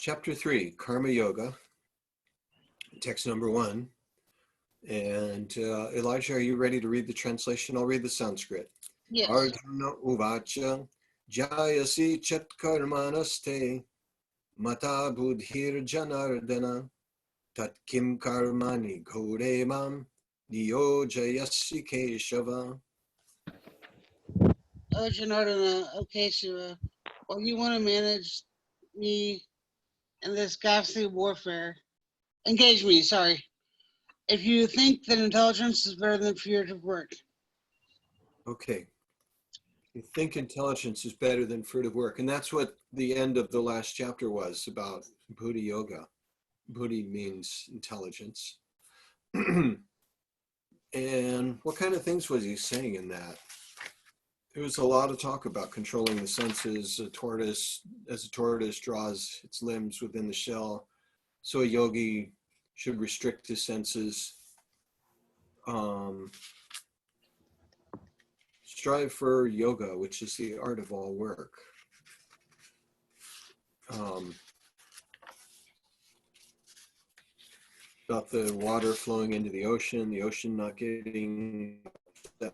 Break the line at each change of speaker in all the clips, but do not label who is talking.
Chapter 3, Karma Yoga, text number 1. And Elijah, are you ready to read the translation? I'll read the Sanskrit.
Yes.
Arjuna uvacha jayasi chat karmanaste mata buddhir janardana tat kim karmani ghodemam niyojayasi keshava.
Oh, Janardana, okay, Shiva. Well, you want to manage me in this ghastly warfare. Engage me, sorry. If you think that intelligence is better than furtive work.
Okay. You think intelligence is better than fruitive work. And that's what the end of the last chapter was about Buddha Yoga. Buddhi means intelligence. And what kind of things was he saying in that? There was a lot of talk about controlling the senses. As a tortoise draws its limbs within the shell, so a yogi should restrict his senses. Strive for yoga, which is the art of all work. About the water flowing into the ocean not getting that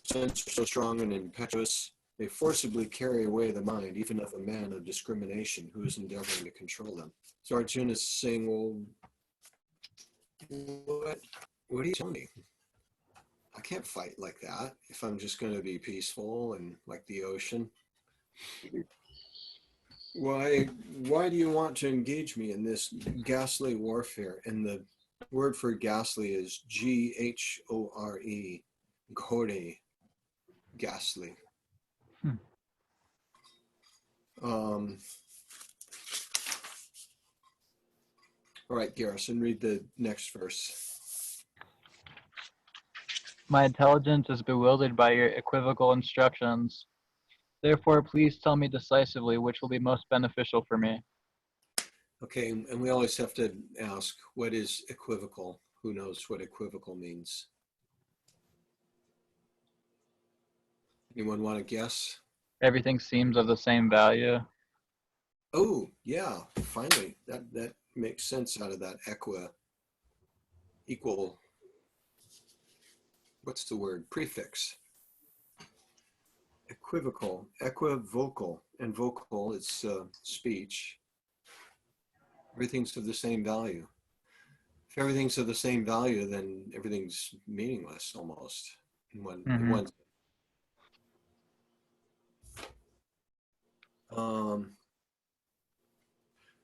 sense so strong and impetuous, they forcibly carry away the mind, even of a man of discrimination who is endeavoring to control them. So Arjuna is saying, well, what are you telling me? I can't fight like that if I'm just going to be peaceful and like the ocean. Why do you want to engage me in this ghastly warfare? And the word for ghastly is Ghore, Ghore, ghastly. All right, Garrison, read the next verse.
My intelligence is bewildered by your equivocal instructions. Therefore, please tell me decisively which will be most beneficial for me.
Okay, and we always have to ask, what is equivocal? Who knows what equivocal means? Anyone want to guess?
Everything seems of the same value.
Oh, yeah, finally, that makes sense out of that equal, what's the word? Prefix. Equivocal, and vocal is speech. Everything's of the same value. If everything's of the same value, then everything's meaningless almost in one.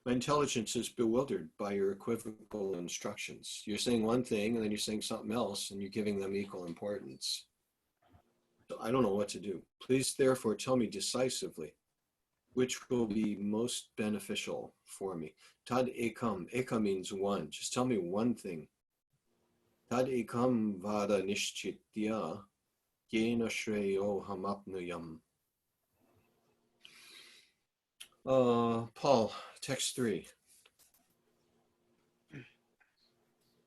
My intelligence is bewildered by your equivocal instructions. You're saying one thing and then you're saying something else and you're giving them equal importance. So I don't know what to do. Please therefore tell me decisively which will be most beneficial for me. Tad ekam. Eka means one. Just tell me one thing. Tad ekam vada nishchitya yena shreyo hamapnuyam. Paul, text 3.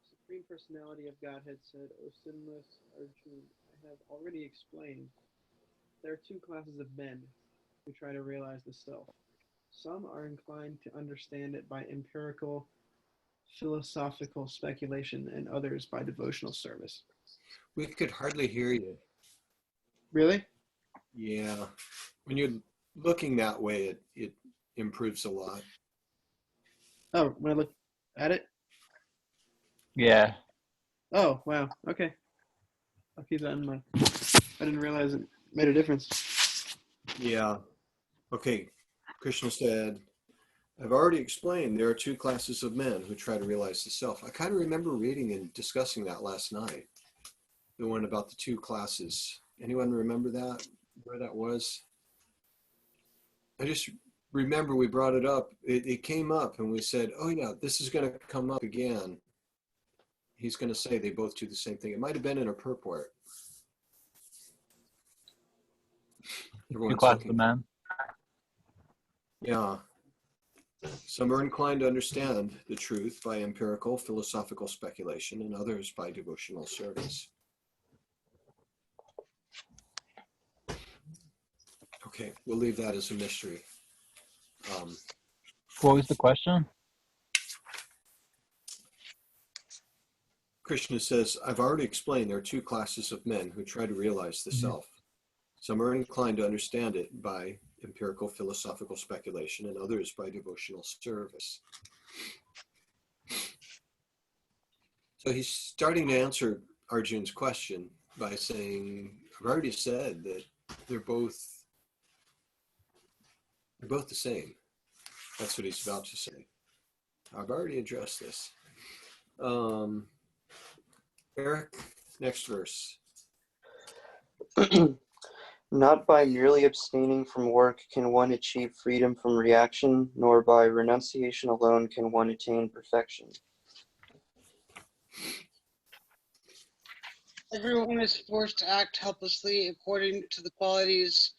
Supreme Personality of Godhead said, O sinless Arjuna, I have already explained. There are two classes of men who try to realize the self. Some are inclined to understand it by empirical, philosophical speculation, and others by devotional service.
We could hardly hear you.
Really?
Yeah. When you're looking that way, it improves a lot.
Oh, when I look at it?
Yeah.
Oh, wow. Okay. I'll keep that in mind. I didn't realize it made a difference.
Yeah. Okay. Krishna said, I've already explained there are two classes of men who try to realize the self. I kind of remember reading and discussing that last night. The one about the two classes. Anyone remember that? Where that was? I just remember we brought it up. It came up and we said, oh yeah, this is going to come up again. He's going to say they both do the same thing. It might have been in a purport.
Two classes of men.
Yeah. Some are inclined to understand the truth by empirical, philosophical speculation, and others by devotional service. Okay, we'll leave that as a mystery.
What was the question?
Krishna says, I've already explained there are two classes of men who try to realize the self. Some are inclined to understand it by empirical philosophical speculation, and others by devotional service. So he's starting to answer Arjun's question by saying, I've already said that they're both the same. That's what he's about to say. I've already addressed this. Eric, next verse.
Not by merely abstaining from work can one achieve freedom from reaction, nor by renunciation alone can one attain perfection.
Everyone is forced to act helplessly according to the qualities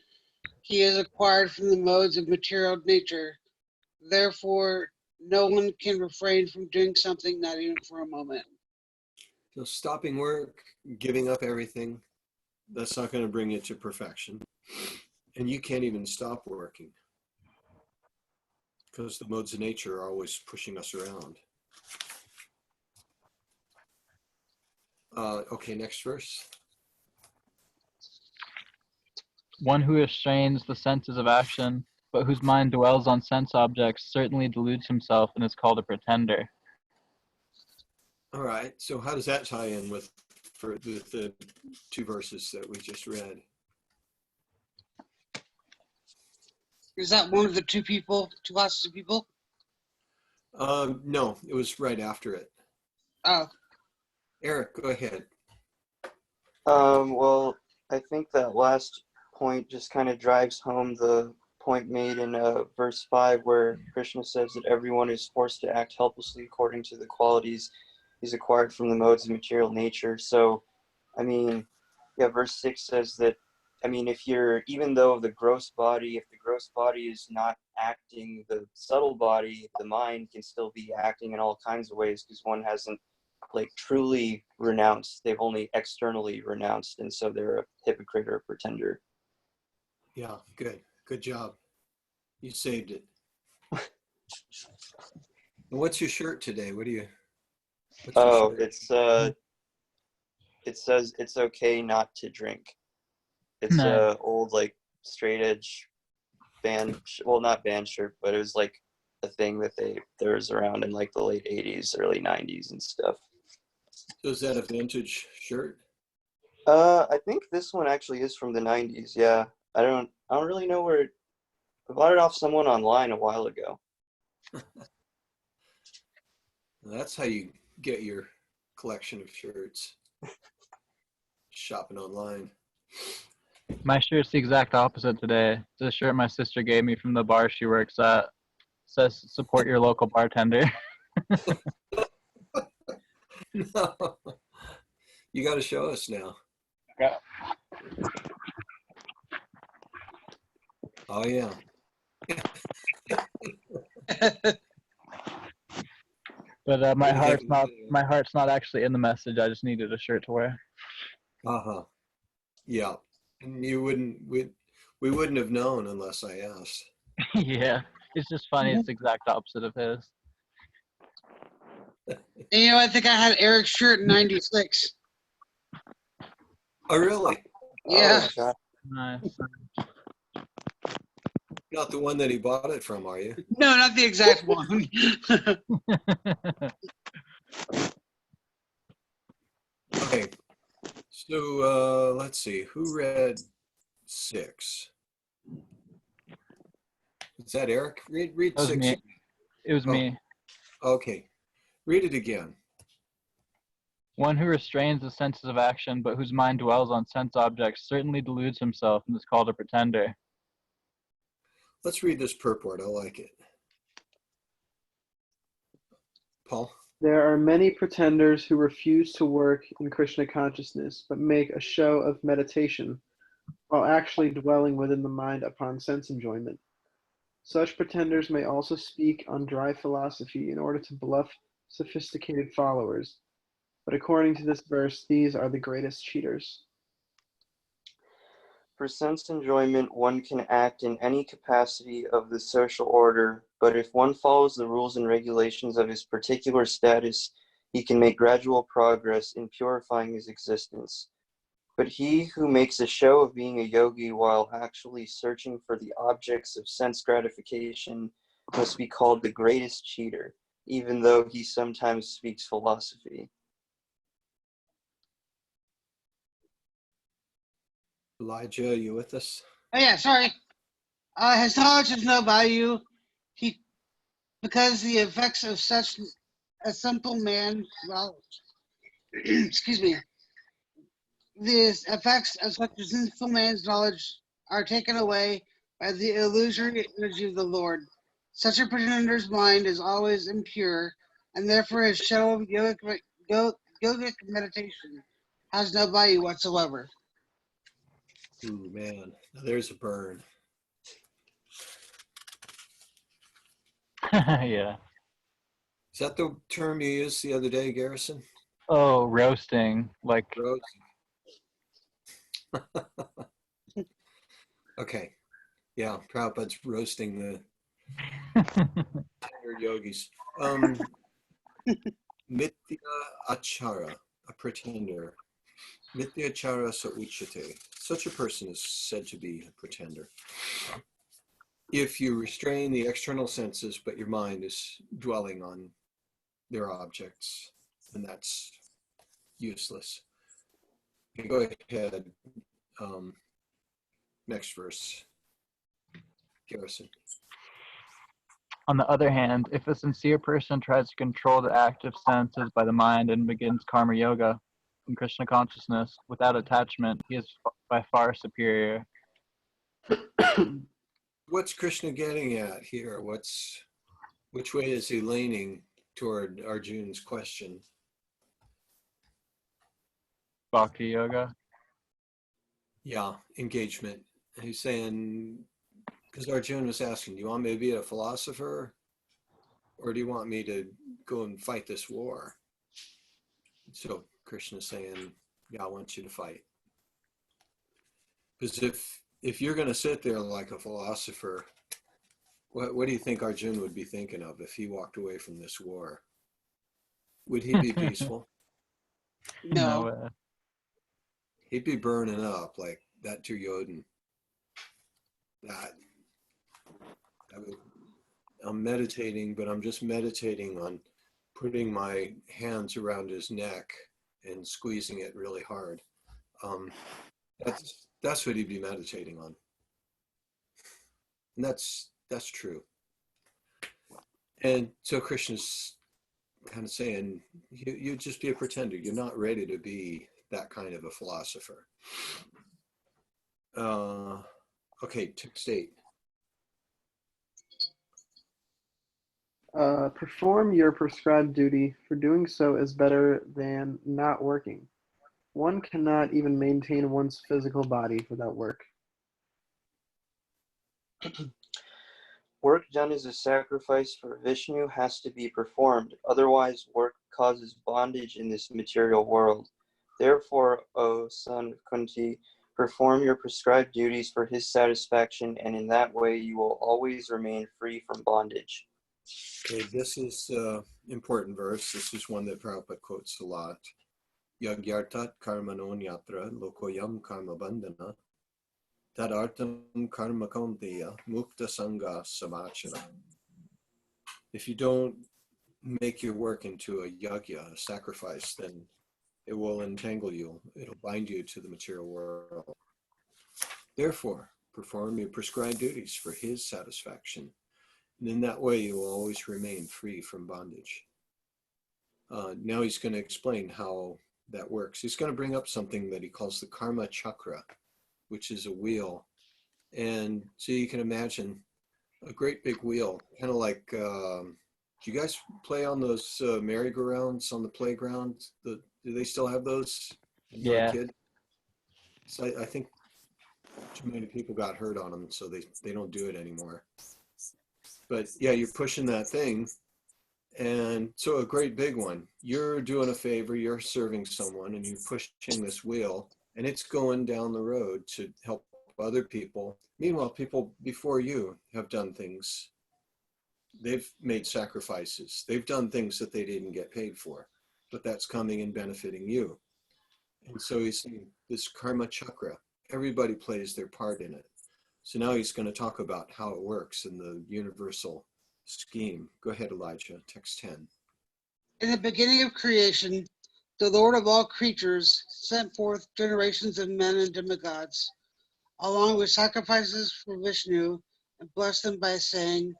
he has acquired from the modes of material nature. Therefore, no one can refrain from doing something, not even for a moment.
So stopping work, giving up everything, that's not going to bring you to perfection. And you can't even stop working because the modes of nature are always pushing us around. Okay, next verse.
One who restrains the senses of action, but whose mind dwells on sense objects, certainly deludes himself and is called a pretender.
All right, so how does that tie in with the two verses that we just read?
Is that one of the two classes of people?
No, it was right after it.
Oh,
Eric, go ahead.
Well, I think that last point just kind of drives home the point made in verse 5, where Krishna says that everyone is forced to act helplessly according to the qualities he's acquired from the modes of material nature. So, I mean, yeah, verse 6 says that, I mean, even though if the gross body is not acting, the subtle body, the mind can still be acting in all kinds of ways because one hasn't like truly renounced. They've only externally renounced, and so they're a hypocrite or a pretender.
Yeah, good job. You saved it. And what's your shirt today? What's your shirt?
It says it's okay not to drink. It's
Nice.
a old like straight edge band, well, not band shirt, but it was like a thing that there was around in like the late 80s, early 90s and stuff.
So is that a vintage shirt?
I think this one actually is from the 90s. Yeah, I don't really know where I bought it off someone online a while ago.
That's how you get your collection of shirts. Shopping online.
My shirt's the exact opposite today. It's a shirt my sister gave me from the bar she works at. It says support your local bartender.
No. You got to show us now.
Yeah.
Oh yeah.
But my heart's not actually in the message. I just needed a shirt to wear.
Uh-huh. Yeah. And we wouldn't have known unless I asked.
Yeah, it's just funny. It's the exact opposite of his.
and I think I had Eric's shirt in '96.
Oh really?
Yeah.
Oh, God.
Nice.
Not the one that he bought it from, are you?
No, not the exact one.
Okay. So let's see. Who read 6? Is that Eric? Read
That was
6.
me. It was me.
Okay. Read it again.
One who restrains the senses of action, but whose mind dwells on sense objects, certainly deludes himself and is called a pretender.
Let's read this purport. I like it. Paul?
There are many pretenders who refuse to work in Krishna consciousness, but make a show of meditation, while actually dwelling within the mind upon sense enjoyment. Such pretenders may also speak on dry philosophy in order to bluff sophisticated followers, but according to this verse, these are the greatest cheaters.
For sense enjoyment, one can act in any capacity of the social order, but if one follows the rules and regulations of his particular status, he can make gradual progress in purifying his existence. But he who makes a show of being a yogi while actually searching for the objects of sense gratification must be called the greatest cheater, even though he sometimes speaks philosophy.
Elijah, are you with us?
Oh yeah, sorry. His knowledge has no value. He because the effects of such a simple man, well, excuse me, the effects of such a sinful man's knowledge are taken away by the illusory energy of the Lord. Such a pretender's mind is always impure, and therefore his show of yogic meditation has no value whatsoever.
Ooh, man. Now there's a burn.
Yeah.
Is that the term you used the other day, Garrison?
Oh, roasting. Like,
Rose? Okay. Yeah, Prabhupada's roasting the tender yogis. Mithya achara, a pretender. Mithya achara sa uchate. Such a person is said to be a pretender. If you restrain the external senses, but your mind is dwelling on their objects, then that's useless. Okay, go ahead. Next verse. Garrison.
on the other hand, if a sincere person tries to control the active senses by the mind and begins karma yoga in Krishna consciousness without attachment, he is by far superior.
What's Krishna getting at here? Which way is he leaning toward Arjun's question?
Bhakti yoga.
Yeah, engagement. He's saying, because Arjuna was asking, do you want me to be a philosopher? Or do you want me to go and fight this war? So Krishna's saying, yeah, I want you to fight. Because if you're going to sit there like a philosopher, what do you think Arjuna would be thinking of if he walked away from this war? Would he be peaceful?
No
No.
way.
He'd be burning up like that Duryodhan. That I'm meditating, but I'm just meditating on putting my hands around his neck and squeezing it really hard. That's what he'd be meditating on, and that's true. And so Krishna's kind of saying, you just be a pretender. You're not ready to be that kind of a philosopher. Okay, text 8.
Perform your prescribed duty, for doing so is better than not working. One cannot even maintain one's physical body without work.
Work done as a sacrifice for Vishnu has to be performed, otherwise work causes bondage in this material world. Therefore, O son of Kunti, perform your prescribed duties for his satisfaction, and in that way you will always remain free from bondage.
Okay, this is an important verse. This is one that Prabhupada quotes a lot. Yagyartat karmano nyatra lokoyam karma bandhana tadartam karma kaunteya mukta sangha samachara. If you don't make your work into a yagya, a sacrifice, then it will entangle you. It'll bind you to the material world. Therefore, perform your prescribed duties for his satisfaction. And in that way, you will always remain free from bondage. Now he's going to explain how that works. He's going to bring up something that he calls the karma chakra, which is a wheel. And so you can imagine a great big wheel, kind of like, do you guys play on those merry-go-rounds on the playground? Do they still have those when you were a
Yeah.
kid? So I think too many people got hurt on them, so they don't do it anymore. But yeah, you're pushing that thing. And so a great big one, you're doing a favor, you're serving someone and you're pushing this wheel and it's going down the road to help other people. Meanwhile, people before you have done things. They've made sacrifices. They've done things that they didn't get paid for, but that's coming and benefiting you. And so he's saying this karma chakra, everybody plays their part in it. So now he's going to talk about how it works in the universal scheme. Go ahead, Elijah, text 10.
In the beginning of creation, the Lord of all creatures sent forth generations of men and demigods, along with sacrifices for Vishnu, and blessed them by saying,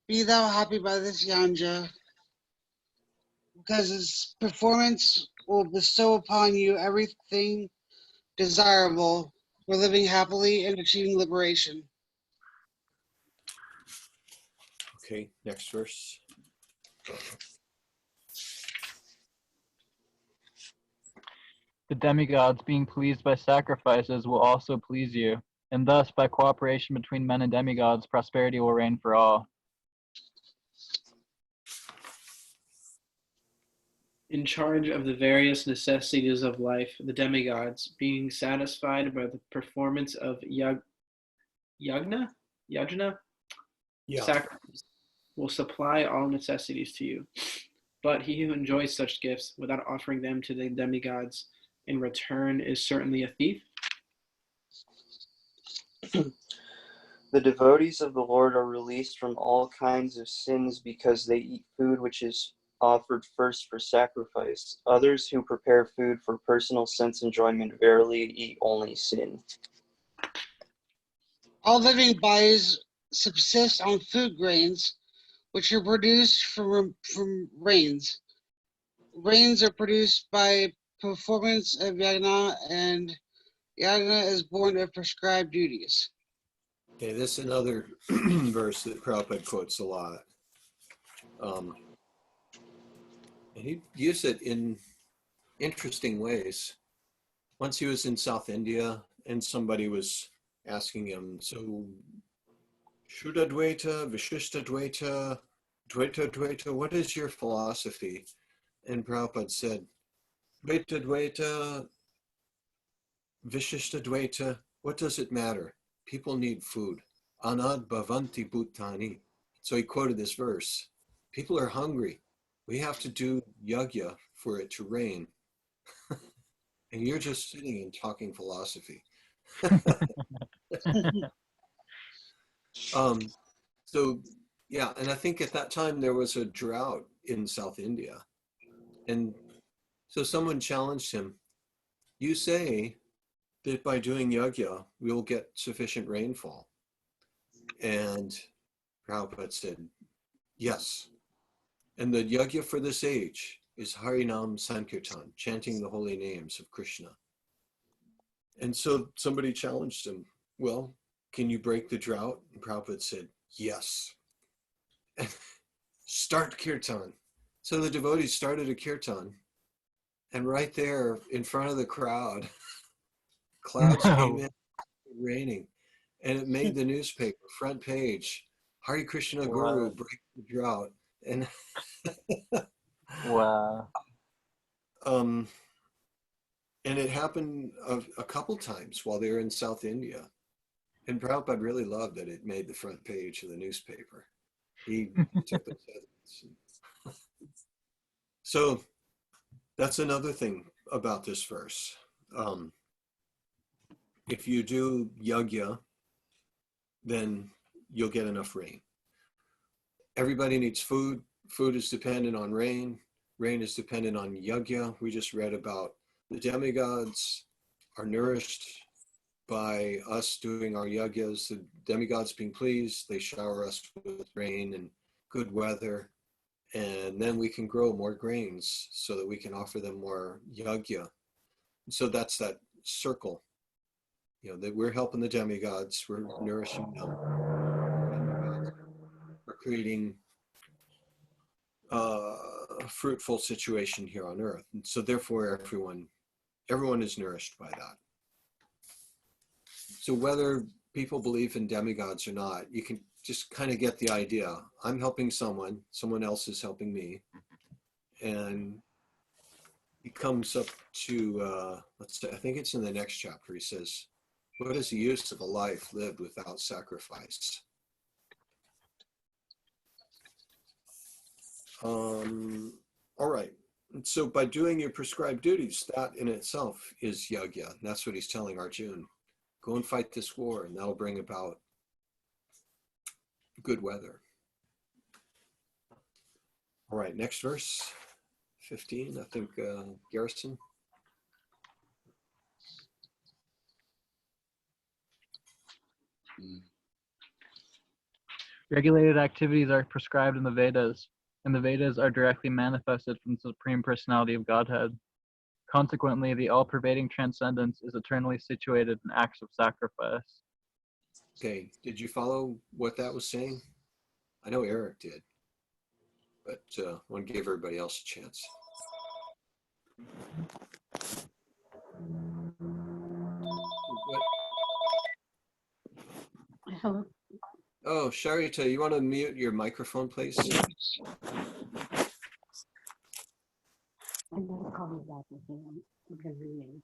"Be thou happy by this yanja, because its performance will bestow upon you everything desirable for living happily and achieving liberation."
Okay, next verse.
The demigods, being pleased by sacrifices, will also please you, and thus, by cooperation between men and demigods, prosperity will reign for all.
In charge of the various necessities of life, the demigods, being satisfied by the performance of yajna,
Yeah.
sacrifice, will supply all necessities to you. But he who enjoys such gifts without offering them to the demigods in return is certainly a thief.
The devotees of the Lord are released from all kinds of sins because they eat food which is offered first for sacrifice. Others who prepare food for personal sense enjoyment verily eat only sin.
All living bodies subsist on food grains, which are produced from rains. Rains are produced by performance of yagna, and yagna is born of prescribed duties.
Okay, this is another verse that Prabhupada quotes a lot. And he used it in interesting ways. Once he was in South India and somebody was asking him, so Shuddha Dvaita, Vishishta Dvaita, Dvaita Dvaita, what is your philosophy? And Prabhupada said, Dvaita Dvaita, Vishishta Dvaita, what does it matter? People need food. Anad bhavanti bhutani. So he quoted this verse. People are hungry. We have to do yajna for it to rain. And you're just sitting and talking philosophy. So yeah, and I think at that time there was a drought in South India. And so someone challenged him, you say that by doing yajna, we'll get sufficient rainfall. And Prabhupada said, yes. And the yajna for this age is Harinam Sankirtan, chanting the holy names of Krishna. And so somebody challenged him, well, can you break the drought? And Prabhupada said, yes. Start kirtan. So the devotees started a kirtan, and right there in front of the crowd, clouds came in, raining, and it made the newspaper front page. Hare Krishna Guru break the drought, and
Wow.
and it happened a couple times while they were in South India, and Prabhupada really loved that it made the front page of the newspaper. He took those evidence. So that's another thing about this verse. If you do yajna, then you'll get enough rain. Everybody needs food. Food is dependent on rain. Rain is dependent on yajna. We just read about the demigods are nourished by us doing our yajnas. The demigods being pleased, they shower us with rain and good weather. And then we can grow more grains so that we can offer them more yajna. So that's that circle. You know, that we're helping the demigods, we're nourishing them. We're creating a fruitful situation here on earth. And so therefore everyone is nourished by that. So whether people believe in demigods or not, you can just kind of get the idea. I'm helping someone else is helping me. And he comes up to, let's say, I think it's in the next chapter, he says, What is the use of a life lived without sacrifice? All right. And so by doing your prescribed duties, that in itself is yajna. And that's what he's telling Arjuna. Go and fight this war, and that'll bring about good weather. All right, next verse, 15, I think, Garrison.
Regulated activities are prescribed in the Vedas, and the Vedas are directly manifested from the Supreme Personality of Godhead. Consequently, the all-pervading transcendence is eternally situated in acts of sacrifice.
Okay, did you follow what that was saying? I know Eric did, but I want to give everybody else a chance. What?
Hello.
Oh, Sharita, you want to mute your microphone, please?
I'm going to call you back with him. I'm going to read.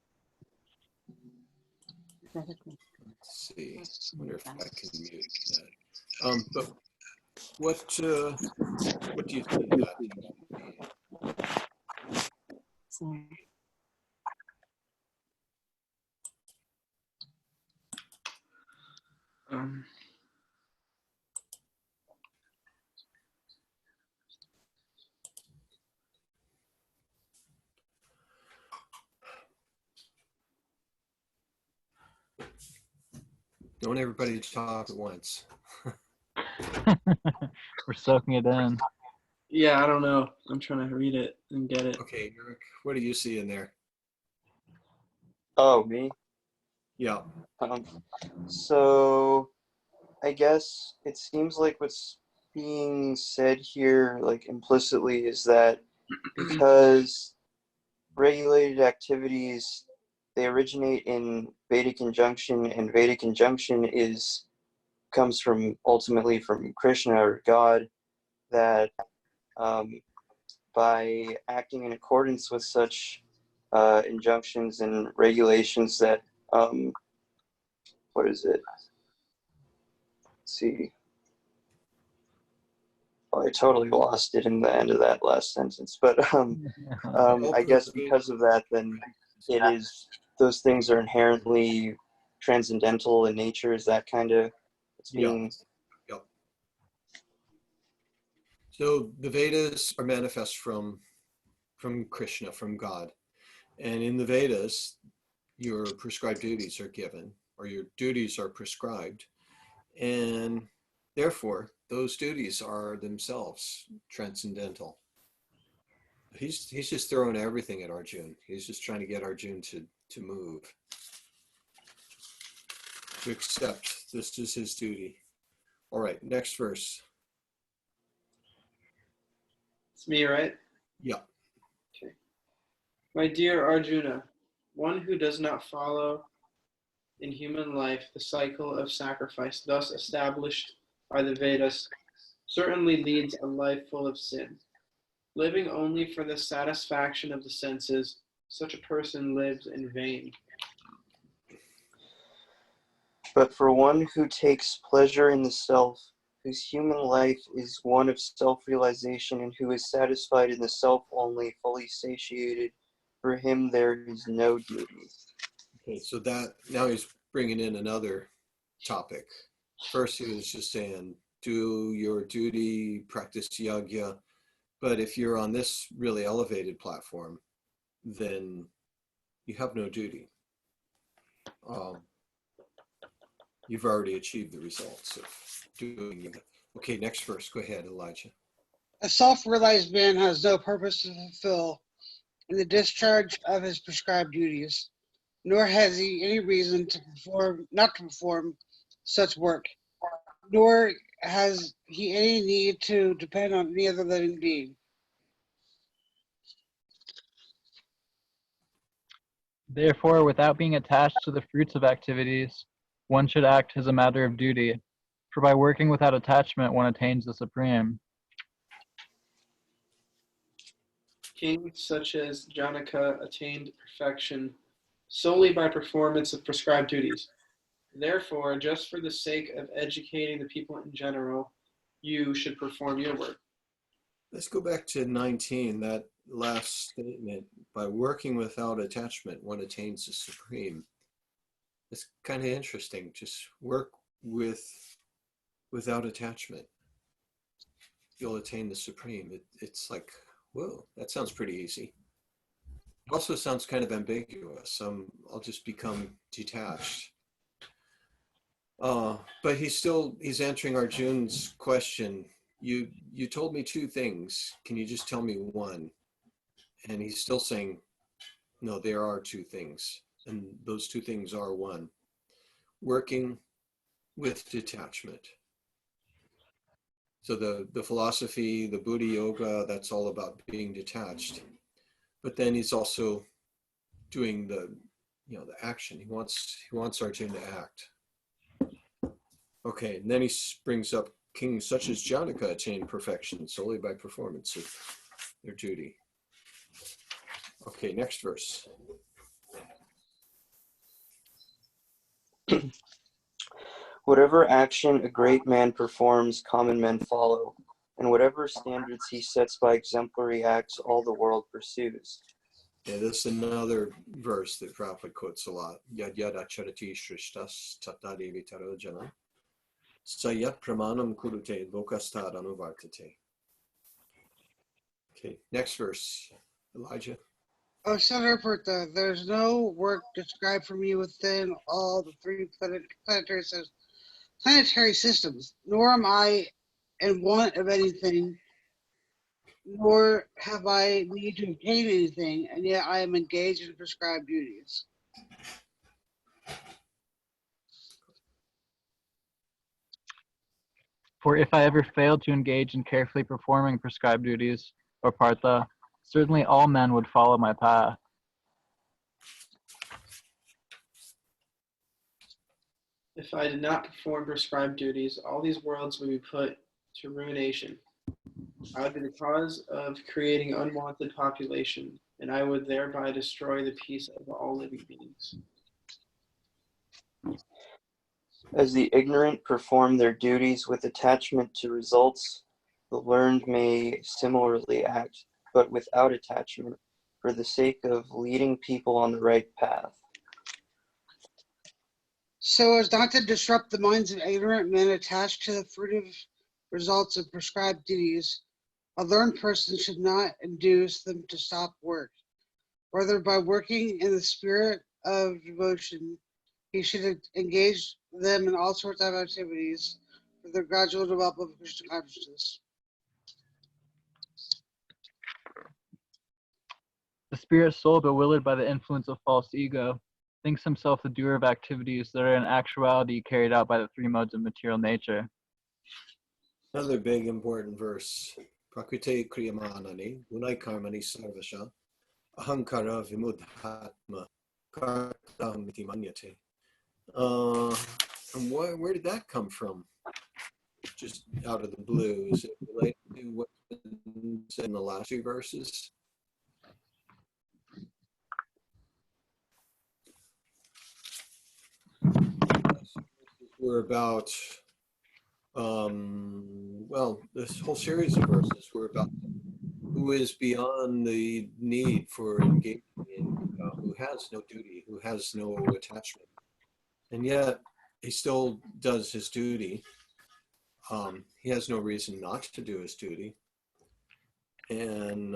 Is that okay?
Let's see. I wonder if I can mute that. But what do you think that?
Sorry.
Don't everybody talk at once.
We're soaking it in.
Yeah, I don't know. I'm trying to read it and get it.
Okay, Eric, what do you see in there?
Oh, me?
Yeah.
So I guess it seems like what's being said here, like implicitly, is that because regulated activities, they originate in Vedic conjunction, and Vedic conjunction comes from ultimately from Krishna or God, that by acting in accordance with such injunctions and regulations, that what is it? Let's see. Oh, I totally lost it in the end of that last sentence, but I guess because of that, then it is, those things are inherently transcendental in nature. Is that kind of what's being?
Yep. So the Vedas are manifest from Krishna, from God, and in the Vedas, your prescribed duties are given, or your duties are prescribed, and therefore those duties are themselves transcendental. He's just throwing everything at Arjuna. He's just trying to get Arjuna to move, to accept this is his duty. All right, next verse.
It's me, right?
Yeah.
Okay. My dear Arjuna, one who does not follow in human life the cycle of sacrifice thus established by the Vedas certainly leads a life full of sin. Living only for the satisfaction of the senses, such a person lives in vain.
But for one who takes pleasure in the self, whose human life is one of self-realization, and who is satisfied in the self only, fully satiated, for him there is no duty.
Okay, so that now he's bringing in another topic. First, he was just saying, do your duty, practice yajna. But if you're on this really elevated platform, then you have no duty. You've already achieved the results of doing it. Okay, next verse. Go ahead, Elijah.
A self-realized man has no purpose to fulfill in the discharge of his prescribed duties, nor has he any reason to not to perform such work, nor has he any need to depend on any other living being.
Therefore, without being attached to the fruits of activities, one should act as a matter of duty, for by working without attachment one attains the supreme.
Kings such as Janaka attained perfection solely by performance of prescribed duties. Therefore, just for the sake of educating the people in general, you should perform your work.
Let's go back to 19, that last statement. By working without attachment, one attains the supreme. It's kind of interesting. Just work without attachment. You'll attain the supreme. It's like, whoa, that sounds pretty easy. It also sounds kind of ambiguous. I'll just become detached. But he's answering Arjun's question. You told me two things. Can you just tell me one? And he's still saying, no, there are two things. And those two things are one, working with detachment. So the philosophy, the Buddha yoga, that's all about being detached. But then he's also doing the action. He wants Arjuna to act. Okay, and then he brings up kings such as Janaka attain perfection solely by performance of their duty. Okay, next verse.
Whatever action a great man performs, common men follow, and whatever standards he sets by exemplary acts, all the world pursues.
Yeah, this is another verse that Prabhupada quotes a lot. Yad yad acharati shrishtas tattadevi tarojana sayat pramanam kurute vokastad anuvartate. Okay, next verse, Elijah.
Oh, Sadarpurta, there's no work described for me within all the three planetary systems, nor am I in want of anything, nor have I need to obtain anything, and yet I am engaged in prescribed duties.
For if I ever failed to engage in carefully performing prescribed duties, or Partha, certainly all men would follow my path.
If I did not perform prescribed duties, all these worlds would be put to ruination. I would be the cause of creating unwanted population, and I would thereby destroy the peace of all living beings.
As the ignorant perform their duties with attachment to results, the learned may similarly act, but without attachment, for the sake of leading people on the right path.
So as not to disrupt the minds of ignorant men attached to the fruitive results of prescribed duties, a learned person should not induce them to stop work. Rather, by working in the spirit of devotion, he should engage them in all sorts of activities for the gradual development of Krishna consciousness.
The spirit soul, bewildered by the influence of false ego, thinks himself the doer of activities that are in actuality carried out by the three modes of material nature.
Another big important verse. Prakrite kriyamanani gunai karmani sarvasha ahankara vimudhatma kartam iti manyate. And where did that come from? Just out of the blue. Is it related to what's been said in the last few verses? We're about, well, this whole series of verses were about who is beyond the need for engaging in, who has no duty, who has no attachment. And yet he still does his duty. He has no reason not to do his duty. And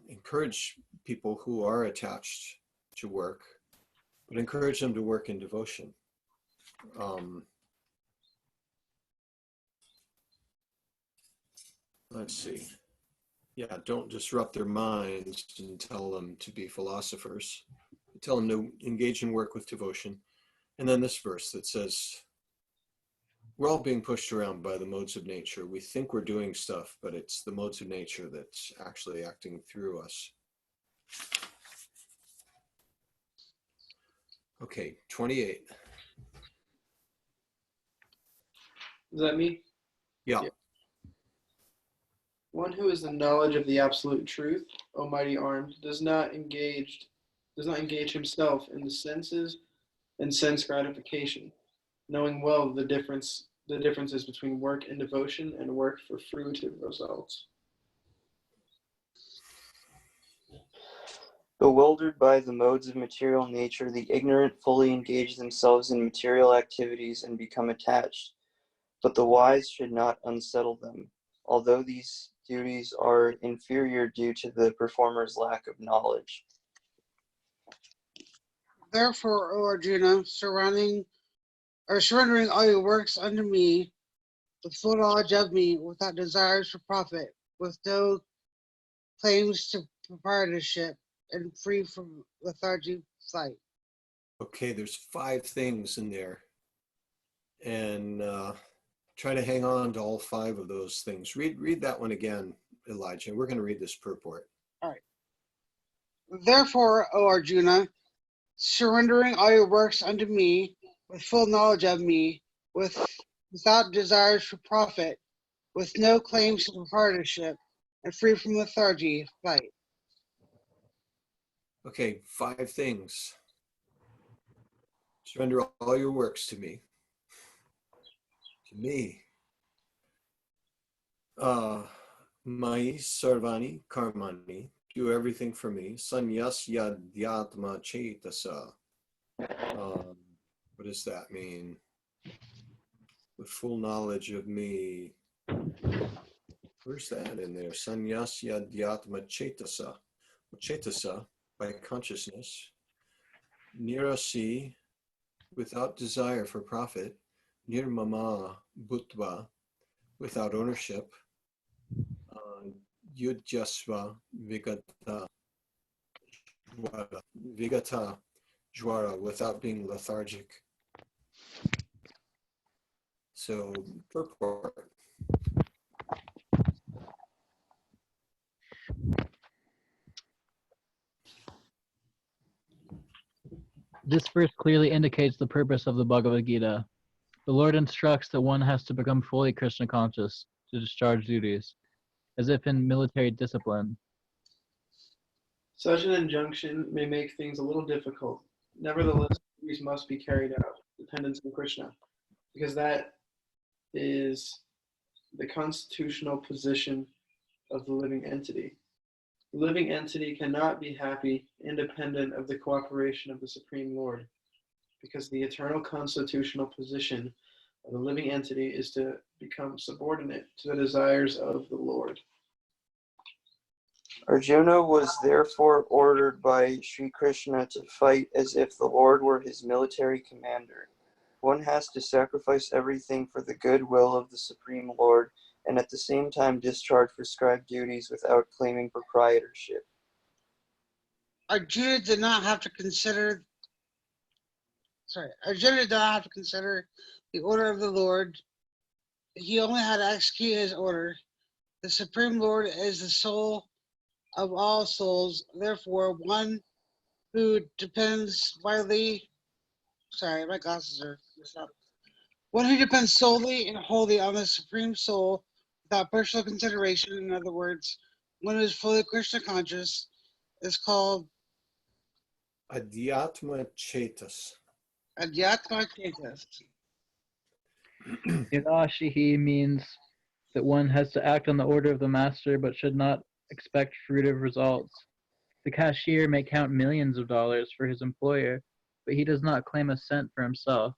encourage people who are attached to work, but encourage them to work in devotion. Let's see. Yeah, don't disrupt their minds and tell them to be philosophers. Tell them to engage in work with devotion. And then this verse that says, we're all being pushed around by the modes of nature. We think we're doing stuff, but it's the modes of nature that's actually acting through us. Okay, 28.
Is that me?
Yeah.
One who is the knowledge of the absolute truth, almighty armed, does not engage himself in the senses and sense gratification. knowing well the differences between work and devotion and work for fruitive results.
Bewildered by the modes of material nature, the ignorant fully engage themselves in material activities and become attached, but the wise should not unsettle them, although these duties are inferior due to the performer's lack of knowledge.
Therefore, O Arjuna, surrendering all your works unto me, with full knowledge of me, without desires for profit, with no claims to proprietorship, and free from lethargy, flight.
Okay, there's 5 things in there. And try to hang on to all 5 of those things. Read that one again, Elijah. We're going to read this purport.
All right. Therefore, O Arjuna, surrendering all your works unto me, with full knowledge of me, without desires for profit, with no claims to proprietorship, and free from lethargy, flight.
Okay, 5 things. Surrender all your works to me. To me. Mai sarvani karmani. Do everything for me. Sanyasya dhyatma chetasa. What does that mean? With full knowledge of me. Where's that in there? Sanyasya dhyatma chetasa. Well, chetasa, by consciousness. Nirasi, without desire for profit. Nirmama bhutva, without ownership. Yudjasva vigata jwara, without being lethargic. So, purport.
This verse clearly indicates the purpose of the Bhagavad Gita. The Lord instructs that one has to become fully Krishna conscious to discharge duties, as if in military discipline.
Such an injunction may make things a little difficult. Nevertheless, duties must be carried out, dependence on Krishna, because that is the constitutional position of the living entity. The living entity cannot be happy independent of the cooperation of the Supreme Lord, because the eternal constitutional position of the living entity is to become subordinate to the desires of the Lord.
Arjuna was therefore ordered by Sri Krishna to fight as if the Lord were his military commander. One has to sacrifice everything for the goodwill of the Supreme Lord and at the same time discharge prescribed duties without claiming proprietorship.
Arjuna did not have to consider the order of the Lord. He only had to execute his order. The Supreme Lord is the soul of all souls. Therefore, one who depends widely, my glasses are messed up. One who depends solely and wholly on the Supreme Soul without personal consideration, in other words, one who is fully Krishna conscious, is called
Adhyatma chetas.
Adhyatma Chetas.
Nirashihi means that one has to act on the order of the master but should not expect fruitive results. The cashier may count millions of dollars for his employer, but he does not claim a cent for himself.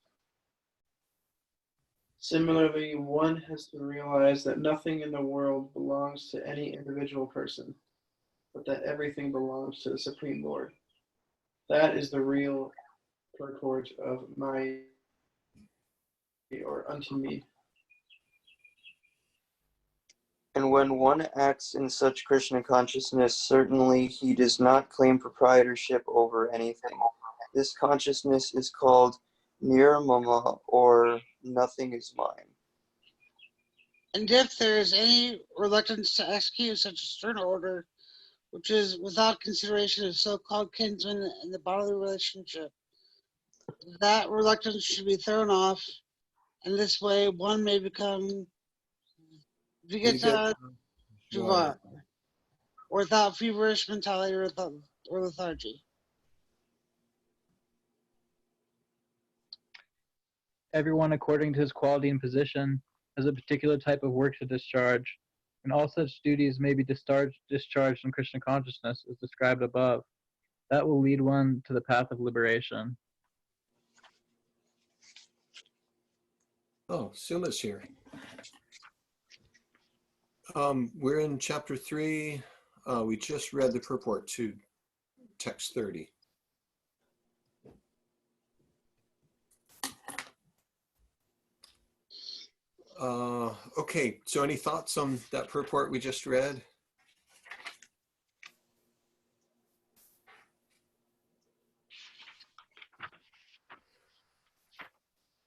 Similarly, one has to realize that nothing in the world belongs to any individual person, but that everything belongs to the Supreme Lord. That is the real purport of my or unto me.
And when one acts in such Krishna consciousness, certainly he does not claim proprietorship over anything. This consciousness is called nirmama, or nothing is mine.
And if there is any reluctance to execute such a stern order, which is without consideration of so-called kinsmen in the bodily relationship, that reluctance should be thrown off, and this way one may become Vigata Java, or without feverish mentality or lethargy.
Everyone, according to his quality and position, has a particular type of work to discharge, and all such duties may be discharged in Krishna consciousness as described above. That will lead one to the path of liberation.
Oh, Suma's here. We're in chapter 3. We just read the purport to text 30. Okay, so any thoughts on that purport we just read?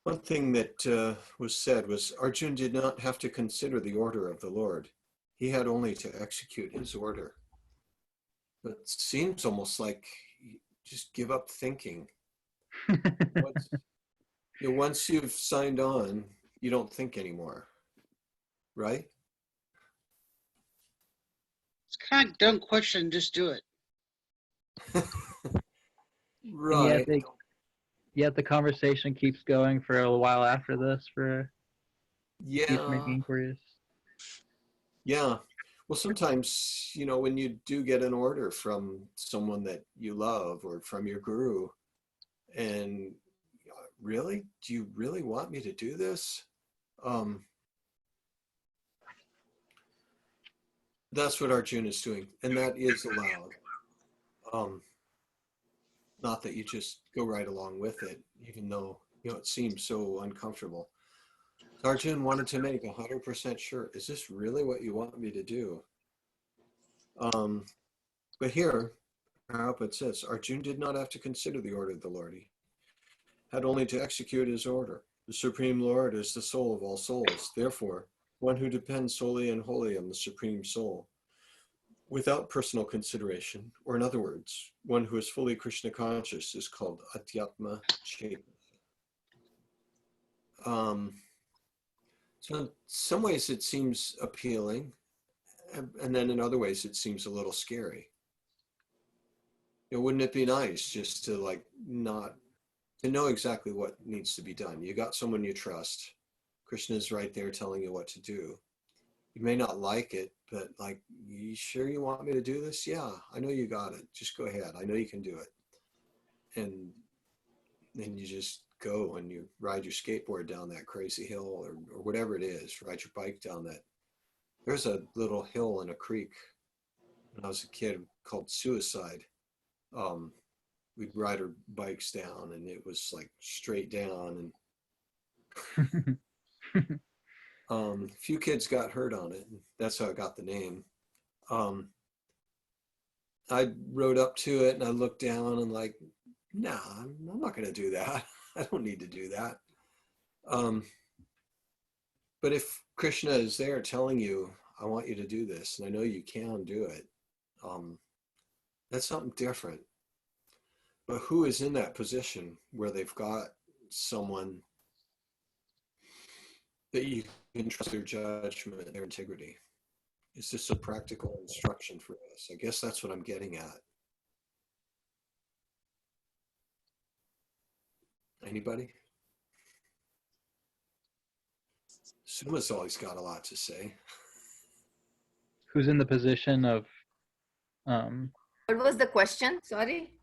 One thing that was said was Arjun did not have to consider the order of the Lord. He had only to execute his order. But it seems almost like you just give up thinking. Once you've signed on, you don't think anymore, right?
It's kind of dumb question. Just do it.
Right.
Yet the conversation keeps going for a while after this for keeps making
Yeah.
inquiries.
Yeah. Well, sometimes, when you do get an order from someone that you love or from your guru, and really, do you really want me to do this? That's what Arjuna is doing, and that is allowed. Not that you just go right along with it, even though it seems so uncomfortable. Arjun wanted to make 100% sure, is this really what you want me to do? But here, Prabhupada says, Arjun did not have to consider the order of the Lord. He had only to execute his order. The Supreme Lord is the soul of all souls. Therefore, one who depends solely and wholly on the Supreme Soul, without personal consideration, or in other words, one who is fully Krishna conscious, is called Atyatma Cheta. So in some ways it seems appealing, and then in other ways it seems a little scary. Wouldn't it be nice just to to know exactly what needs to be done? You got someone you trust. Krishna's right there telling you what to do. You may not like it, but you sure you want me to do this? Yeah, I know you got it. Just go ahead. I know you can do it. And then you just go and you ride your skateboard down that crazy hill or whatever it is, ride your bike down that. There's a little hill in a creek when I was a kid called Suicide. We'd ride our bikes down and it was straight down, and a few kids got hurt on it. And that's how I got the name. I rode up to it and I looked down and nah, I'm not going to do that. I don't need to do that. But if Krishna is there telling you, I want you to do this, and I know you can do it, that's something different. But who is in that position where they've got someone that you can trust their judgment and their integrity? Is this a practical instruction for us? I guess that's what I'm getting at. Anybody? Suma's always got a lot to say.
Who's in the position of
What was the question? Sorry.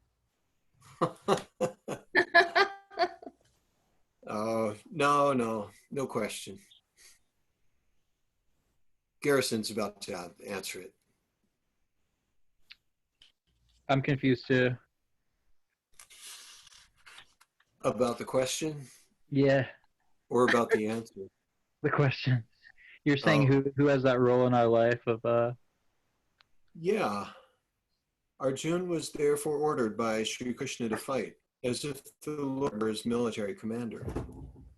No question. Garrison's about to answer it.
I'm confused too.
About the question?
Yeah,
Or about the answer?
the question. You're saying
Oh.
who has that role in our life of
Yeah. Arjun was therefore ordered by Sri Krishna to fight, as if the Lord were his military commander.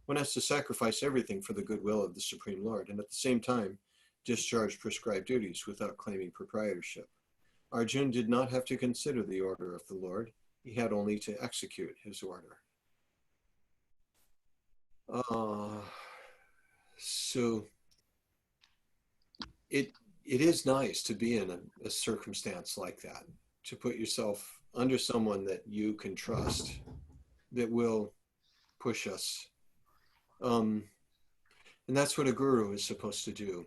One has to sacrifice everything for the goodwill of the Supreme Lord, and at the same time, discharge prescribed duties without claiming proprietorship. Arjun did not have to consider the order of the Lord. He had only to execute his order. So it is nice to be in a circumstance like that, to put yourself under someone that you can trust, that will push us And that's what a guru is supposed to do.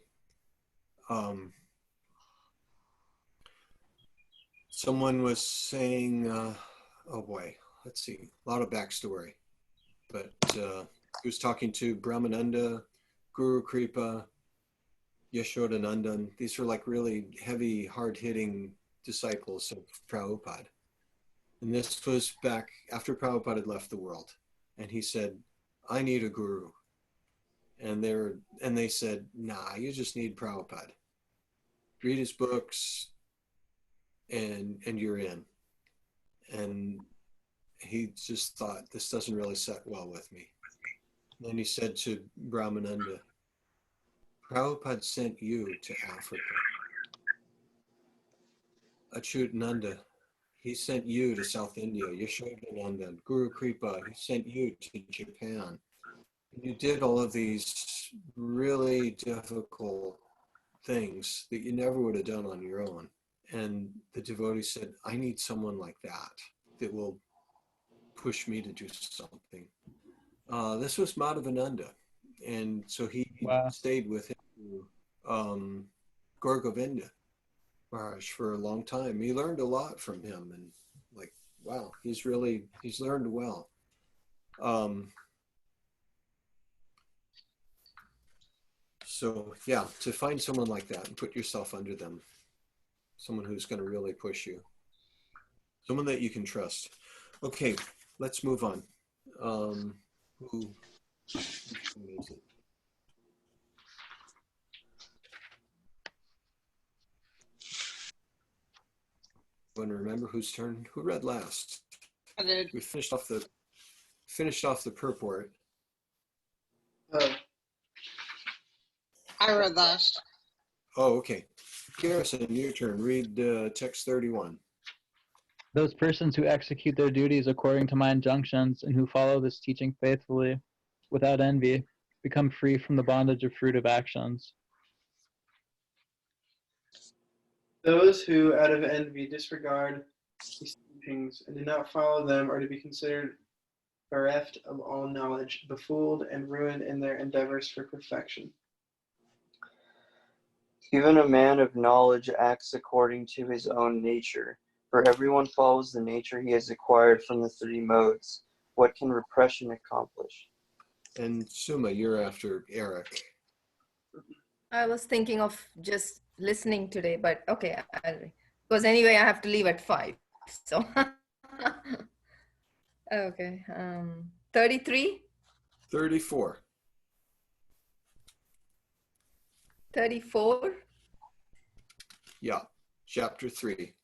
Someone was saying, oh boy, let's see, a lot of backstory. But he was talking to Brahmananda, Guru Kripa, Yashodanandan. These were like really heavy, hard-hitting disciples of Prabhupada. And this was back after Prabhupada had left the world. And he said, I need a guru. And they said, nah, you just need Prabhupada. Read his books and you're in. And he just thought, this doesn't really set well with me. And then he said to Brahmananda, Prabhupada sent you to Africa. Achyutananda, he sent you to South India. Yashodananda, Guru Kripa, he sent you to Japan. You did all of these really difficult things that you never would have done on your own. And the devotee said, I need someone like that will push me to do something. This was Madhavananda. And so he
Wow.
stayed with him, Gaur Govinda Maharaj for a long time. He learned a lot from him, and like, wow, he's learned well. So yeah, to find someone like that and put yourself under them, someone who's going to really push you, someone that you can trust. Okay, let's move on. Who is it? Want to remember whose turn? Who read last?
I did.
We finished off the purport.
I read last.
Oh, okay. Garrison, your turn. Read text 31.
Those persons who execute their duties according to my injunctions and who follow this teaching faithfully, without envy, become free from the bondage of fruitive actions.
Those who, out of envy, disregard these teachings and do not follow them are to be considered bereft of all knowledge, befooled, and ruined in their endeavors for perfection.
Even a man of knowledge acts according to his own nature, for everyone follows the nature he has acquired from the three modes. What can repression accomplish?
And Suma, you're after Eric.
I was thinking of just listening today, but okay, because anyway, I have to leave at 5. So, okay. 33,
34.
34.
Yeah, chapter 3.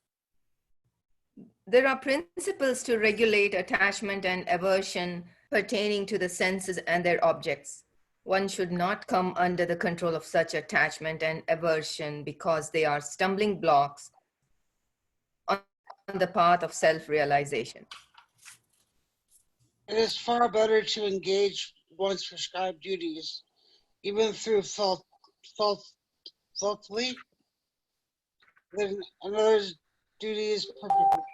There are principles to regulate attachment and aversion pertaining to the senses and their objects. One should not come under the control of such attachment and aversion because they are stumbling blocks on the path of self-realization.
It is far better to engage one's prescribed duties, even through faultily, than another's duties perfectly.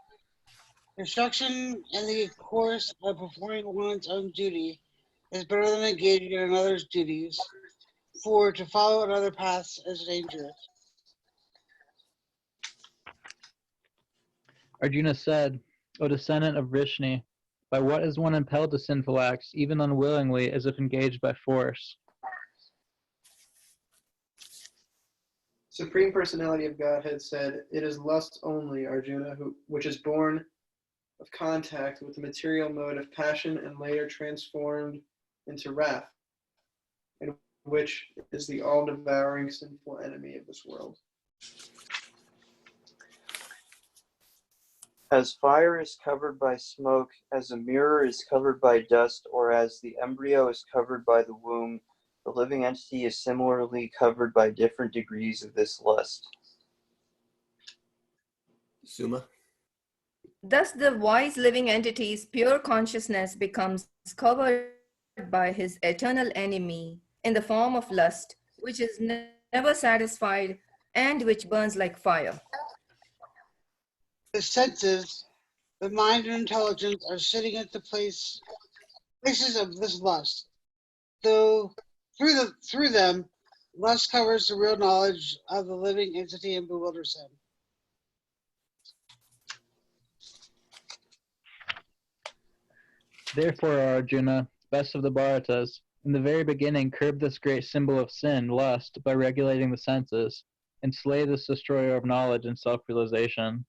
Instruction in the course of performing one's own duty is better than engaging in another's duties, for to follow another path is dangerous.
Arjuna said, O descendant of Vrishni, by what is one impelled to sinful acts, even unwillingly, as if engaged by force?
Supreme Personality of Godhead said, it is lust only, Arjuna, which is born of contact with the material mode of passion and later transformed into wrath, and which is the all-devouring sinful enemy of this world.
As fire is covered by smoke, as a mirror is covered by dust, or as the embryo is covered by the womb, the living entity is similarly covered by different degrees of this lust.
Suma?
Thus, the wise living entity's pure consciousness becomes covered by his eternal enemy in the form of lust, which is never satisfied and which burns like fire.
The senses, the mind and intelligence are sitting at the places of this lust. though through them, lust covers the real knowledge of the living entity and bewilders him.
Therefore, Arjuna, best of the Bharatas, in the very beginning curb this great symbol of sin, lust, by regulating the senses, and slay this destroyer of knowledge and self-realization.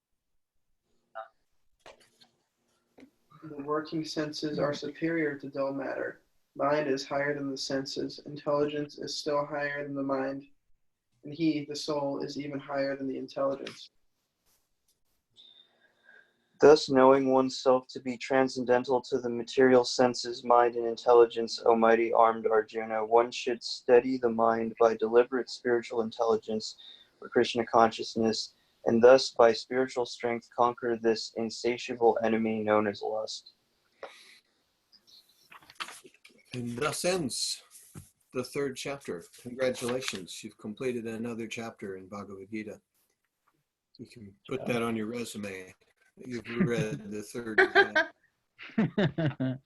The working senses are superior to dull matter. Mind is higher than the senses. Intelligence is still higher than the mind. And he, the soul, is even higher than the intelligence.
Thus, knowing oneself to be transcendental to the material senses, mind, and intelligence, O mighty armed Arjuna, one should steady the mind by deliberate spiritual intelligence or Krishna consciousness, and thus by spiritual strength conquer this insatiable enemy known as lust.
And thus ends the 3rd chapter. Congratulations, you've completed another chapter in Bhagavad Gita. You can put that on your resume. You've read the 3rd chapter.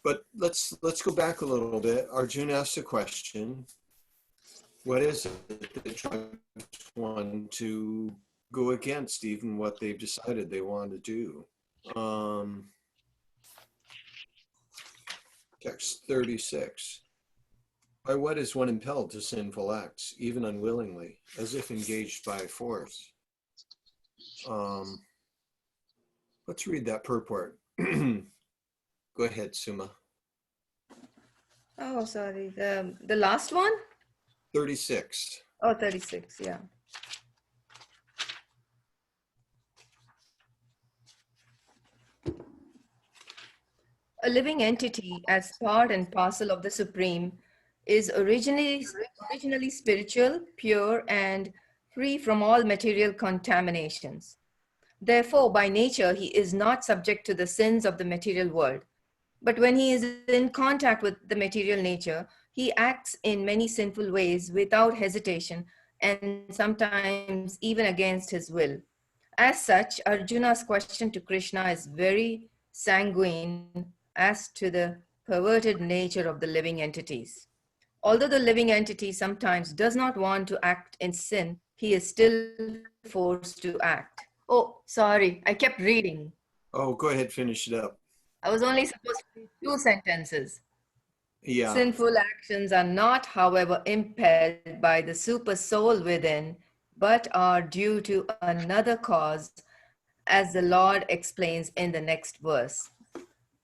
But let's go back a little bit. Arjuna asked a question. What is it that drives one to go against even what they've decided they want to do? Text 36. By what is one impelled to sinful acts, even unwillingly, as if engaged by force? Let's read that purport. Go ahead, Suma.
Oh, sorry. The last one?
36.
Oh, 36, yeah. A living entity as part and parcel of the Supreme is originally spiritual, pure, and free from all material contaminations. Therefore, by nature, he is not subject to the sins of the material world. But when he is in contact with the material nature, he acts in many sinful ways without hesitation and sometimes even against his will. As such, Arjuna's question to Krishna is very sanguine as to the perverted nature of the living entities. Although the living entity sometimes does not want to act in sin, he is still forced to act. Oh, sorry, I kept reading.
Oh, go ahead, finish it up.
I was only supposed to read 2 sentences.
Yeah.
Sinful actions are not, however, impelled by the super soul within, but are due to another cause, as the Lord explains in the next verse.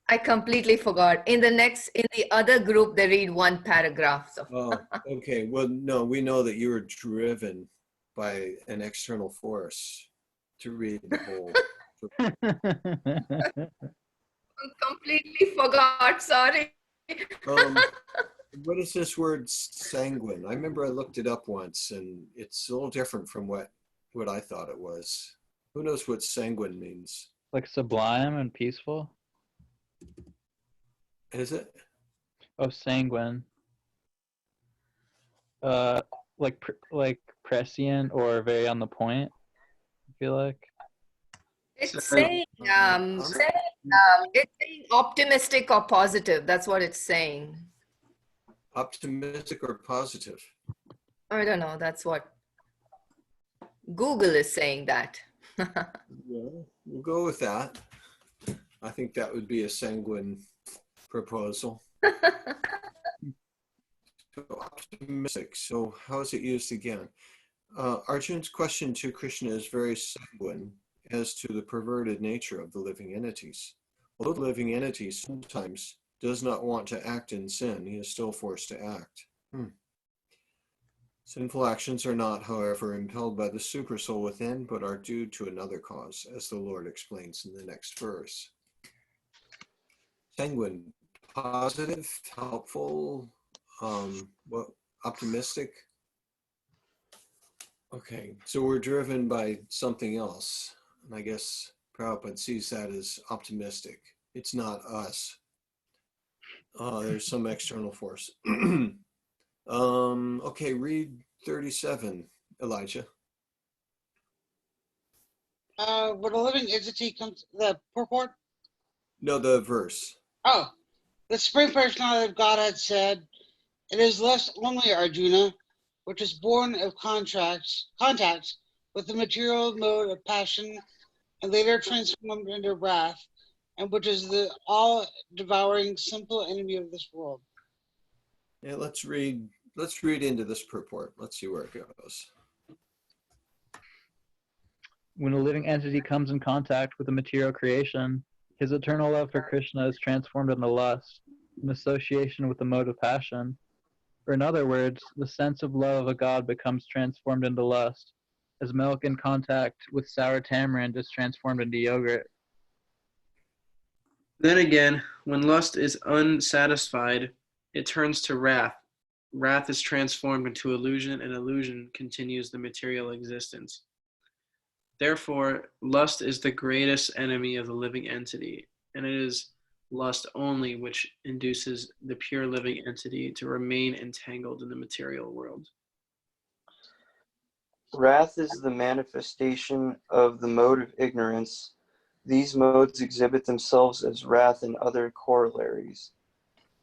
I completely forgot. In the other group, they read 1 paragraph. So.
Oh, okay. Well, no, we know that you were driven by an external force to read the whole.
Completely forgot. Sorry.
What is this word sanguine? I remember I looked it up once, and it's a little different from what I thought it was. Who knows what sanguine means?
Like sublime and peaceful?
Is it?
Oh, sanguine. Like prescient or very on the point, I feel like.
It's saying optimistic or positive. That's what it's saying.
Optimistic or positive?
I don't know. That's what Google is saying that.
Yeah, we'll go with that. I think that would be a sanguine proposal. So optimistic. So how is it used again? Arjuna's question to Krishna is very sanguine as to the perverted nature of the living entities. Although the living entity sometimes does not want to act in sin, he is still forced to act. Sinful actions are not, however, impelled by the supersoul within, but are due to another cause, as the Lord explains in the next verse. Sanguine, positive, helpful, optimistic. Okay, so we're driven by something else. And I guess Prabhupada sees that as optimistic. It's not us. There's some external force. Okay, read 37, Elijah.
When a living entity comes, the purport?
No, the verse.
Oh, The Supreme Personality of Godhead said, "It is lust only, Arjuna, which is born of contact with the material mode of passion and later transformed into wrath, and which is the all-devouring simple enemy of this world."
Yeah, let's read into this purport. Let's see where it goes.
When a living entity comes in contact with a material creation, his eternal love for Krishna is transformed into lust, an association with the mode of passion. Or in other words, the sense of love of a god becomes transformed into lust, as milk in contact with sour tamarind is transformed into yogurt.
Then again, when lust is unsatisfied, it turns to wrath. Wrath is transformed into illusion, and illusion continues the material existence. Therefore, lust is the greatest enemy of the living entity, and it is lust only which induces the pure living entity to remain entangled in the material world.
Wrath is the manifestation of the mode of ignorance. These modes exhibit themselves as wrath and other corollaries.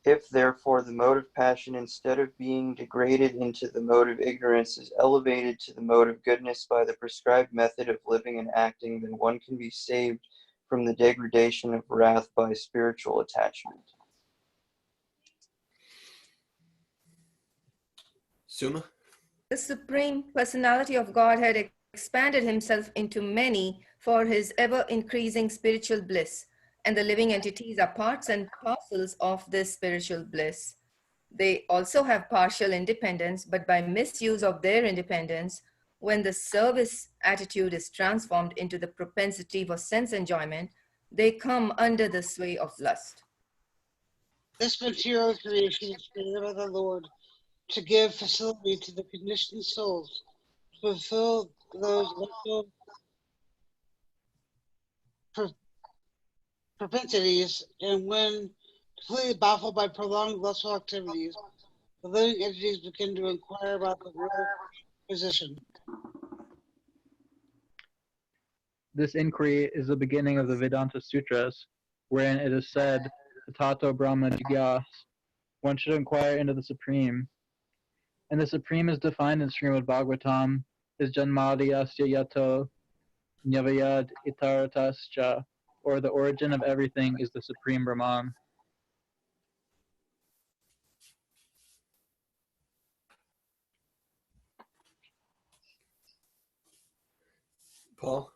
If, therefore, the mode of passion, instead of being degraded into the mode of ignorance, is elevated to the mode of goodness by the prescribed method of living and acting, then one can be saved from the degradation of wrath by spiritual attachment.
Suma?
The Supreme Personality of Godhead expanded himself into many for his ever-increasing spiritual bliss, and the living entities are parts and parcels of this spiritual bliss. They also have partial independence, but by misuse of their independence, when the service attitude is transformed into the propensity for sense enjoyment, they come under the sway of lust.
This material creation is created by the Lord to give facility to the conditioned souls to fulfill those lustful propensities, and when completely baffled by prolonged lustful activities, the living entities begin to inquire about the real position.
This inquiry is the beginning of the Vedanta Sutras, wherein it is said, Tato Brahma Jigyas, one should inquire into the Supreme. And the Supreme is defined in Srimad Bhagavatam as Janmadhyasya Yato Nyavayad Itaratascha, or the origin of everything is the Supreme Brahman.
Paul?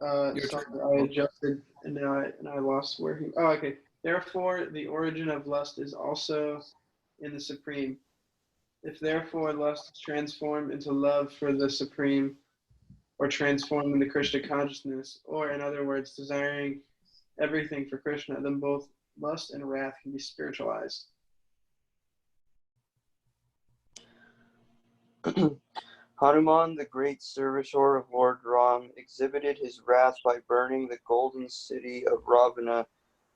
Your
Sorry,
turn.
I adjusted and now I lost where he. Oh, okay. Therefore, the origin of lust is also in the Supreme. If therefore lust is transformed into love for the Supreme, or transformed into Krishna consciousness, or in other words, desiring everything for Krishna, then both lust and wrath can be spiritualized.
Hanuman, the great servitor of Lord Ram, exhibited his wrath by burning the golden city of Ravana,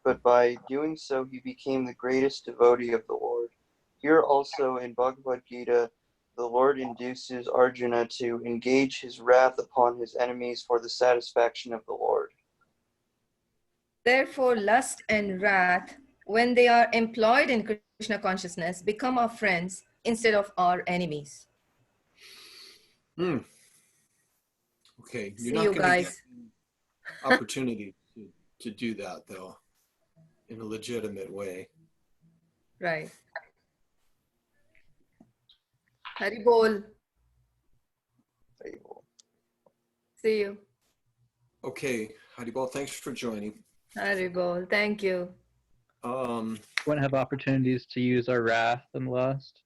but by doing so he became the greatest devotee of the Lord. Here also in Bhagavad Gita, the Lord induces Arjuna to engage his wrath upon his enemies for the satisfaction of the Lord.
Therefore, lust and wrath, when they are employed in Krishna consciousness, become our friends instead of our enemies.
Okay, you're
See
not
you
going to get
guys.
opportunity to do that, though, in a legitimate way.
Right. Hari Bol. See you.
Okay, Haribol, thanks for joining.
Hari Bol. Thank you.
Um,
We want to have opportunities to use our wrath and lust.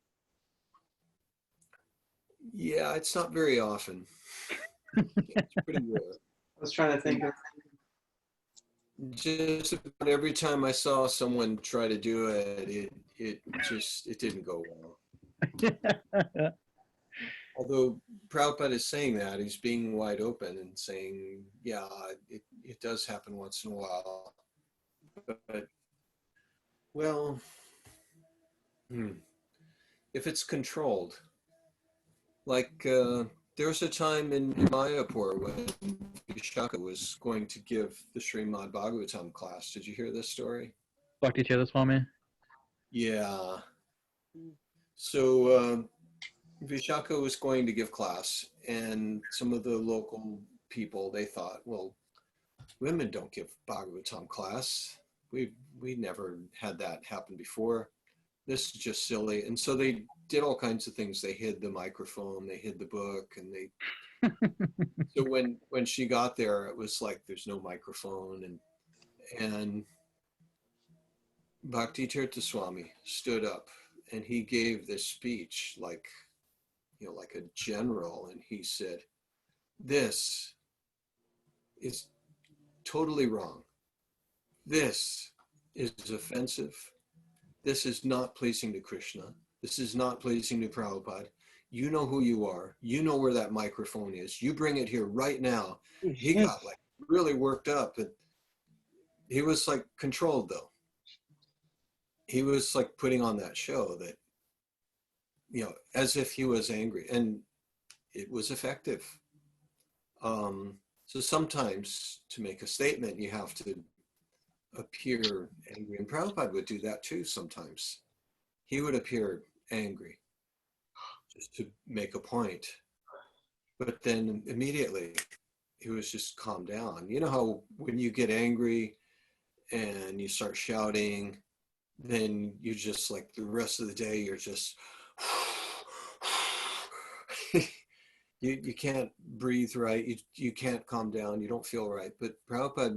yeah, it's not very often. It's pretty rare.
I was trying to think of.
Just about every time I saw someone try to do it, it didn't go well. Although Prabhupada is saying that, he's being wide open and saying, yeah, it does happen once in a while. But, well, if it's controlled, like There was a time in Mayapur when Vishaka was going to give the Srimad Bhagavatam class. Did you hear this story?
Bhakti Chetha Swami.
Yeah. So Vishaka was going to give class, and some of the local people, they thought, well, women don't give Bhagavatam class. We never had that happen before. This is just silly. And so they did all kinds of things. They hid the microphone, they hid the book, and so when she got there, it was like there's no microphone, and Bhakti Tirtha Swami stood up and he gave this speech like, like a general, and he said, "This is totally wrong. This is offensive. This is not pleasing to Krishna. This is not pleasing to Prabhupada. You know who you are. You know where that microphone is. You bring it here right now." He got like really worked up, and he was like controlled though. He was like putting on that show that, as if he was angry, and it was effective. So sometimes to make a statement, you have to appear angry, and Prabhupada would do that too sometimes. He would appear angry just to make a point, but then immediately he was just calm down. You know how when you get angry and you start shouting, then you just like the rest of the day you're just you can't breathe right, you can't calm down, you don't feel right. But Prabhupada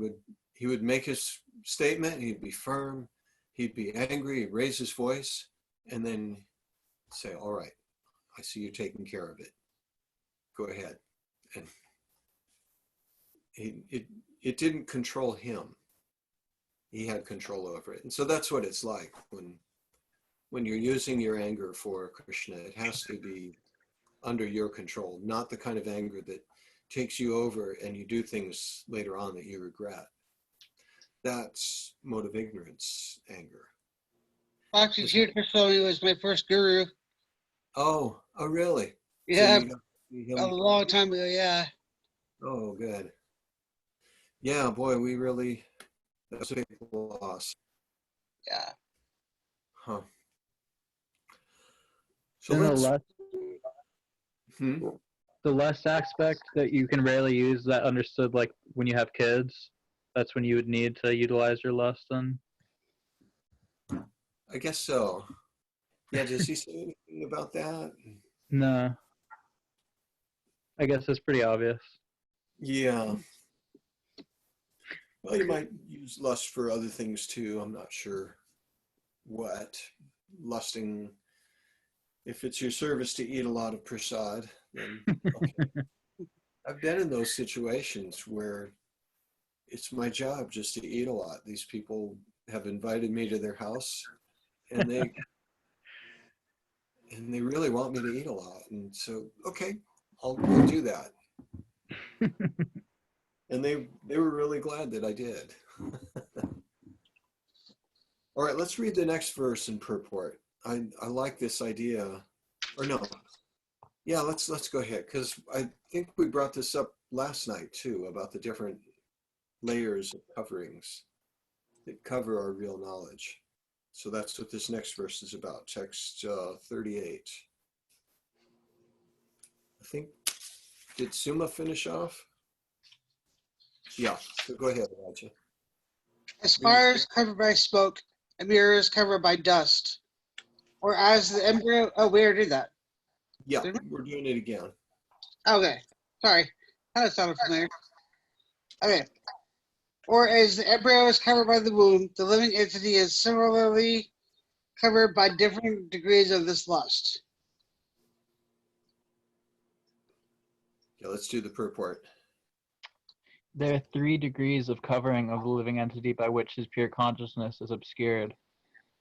would make his statement, he'd be firm, he'd be angry, he'd raise his voice, and then say, "All right, I see you taking care of it. Go ahead." And it didn't control him. He had control over it. And so that's what it's like when you're using your anger for Krishna. It has to be under your control, not the kind of anger that takes you over and you do things later on that you regret. That's mode of ignorance, anger.
Bhakti Tirtha Swami was my first guru.
Oh, really?
Yeah,
So you got to see
a
him.
long time ago. Yeah.
Oh, good. Yeah, boy, that was a big loss.
Yeah.
Huh. So
Then
let's,
the less aspect that you can rarely use, that understood like when you have kids, that's when you would need to utilize your lust then.
I guess so. Yeah, does he say anything about that?
No. I guess it's pretty obvious.
Yeah. Well, you might use lust for other things too. I'm not sure what. Lusting, if it's your service to eat a lot of prasad, then okay. I've been in those situations where it's my job just to eat a lot. These people have invited me to their house, and they really want me to eat a lot. And so, okay, I'll do that. And they were really glad that I did. All right, let's read the next verse in purport. I like this idea, or no, yeah, let's go ahead, because I think we brought this up last night too, about the different layers of coverings that cover our real knowledge. So that's what this next verse is about, text 38. I think, did Suma finish off? Yeah, so go ahead, Elijah.
As fire is covered by smoke, a mirror is covered by dust. Or as the embryo. Oh, we already did that.
Yeah, we're doing it again.
Okay. Sorry. That sounded familiar. Okay. Or as the embryo is covered by the womb, the living entity is similarly covered by different degrees of this lust.
Yeah, let's do the purport.
There are 3 degrees of covering of the living entity by which his pure consciousness is obscured.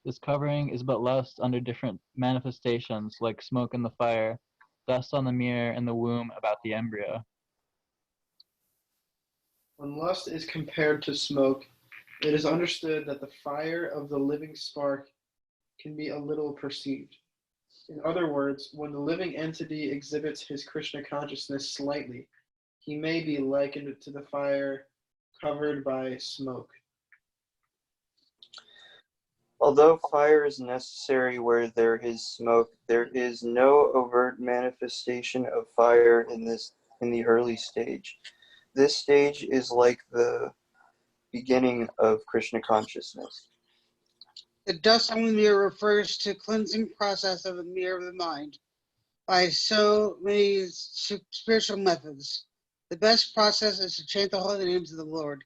This covering is but lust under different manifestations, like smoke in the fire, dust on the mirror, and the womb about the embryo.
When lust is compared to smoke, it is understood that the fire of the living spark can be a little perceived. In other words, when the living entity exhibits his Krishna consciousness slightly, he may be likened to the fire covered by smoke.
Although fire is necessary where there is smoke, there is no overt manifestation of fire in the early stage. This stage is like the beginning of Krishna consciousness.
The dust on the mirror refers to cleansing process of the mirror of the mind by so many spiritual methods. The best process is to chant the holy names of the Lord.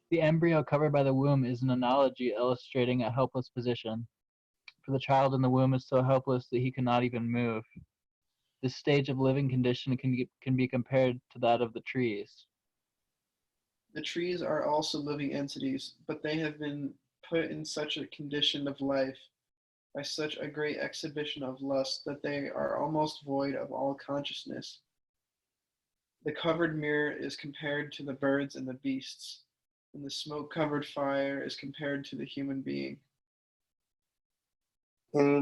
The embryo covered by the womb is an analogy illustrating a helpless position, for the child in the womb is so helpless that he cannot even move. This stage of living condition can be compared to that of the trees.
The trees are also living entities, but they have been put in such a condition of life by such a great exhibition of lust that they are almost void of all consciousness. The covered mirror is compared to the birds and the beasts, and the smoke-covered fire is compared to the human being.
In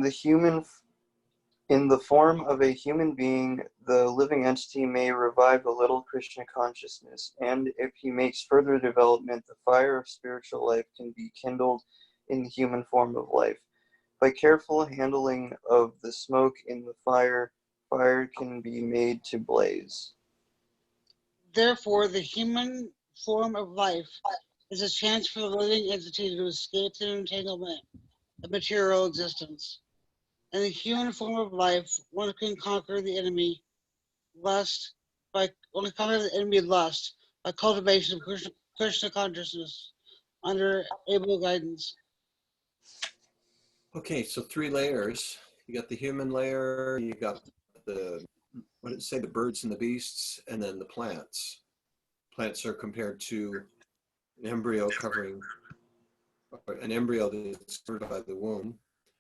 the form of a human being, the living entity may revive a little Krishna consciousness, and if he makes further development, the fire of spiritual life can be kindled in the human form of life. By careful handling of the smoke in the fire, fire can be made to blaze.
Therefore, the human form of life is a chance for the living entity to escape the entanglement of material existence. In the human form of life, one can conquer the enemy lust by cultivation of Krishna consciousness under able guidance.
Okay, so 3 layers. You got the human layer, you got the, what did it say, the birds and the beasts, and then the plants. Plants are compared to an embryo that's covered by the womb.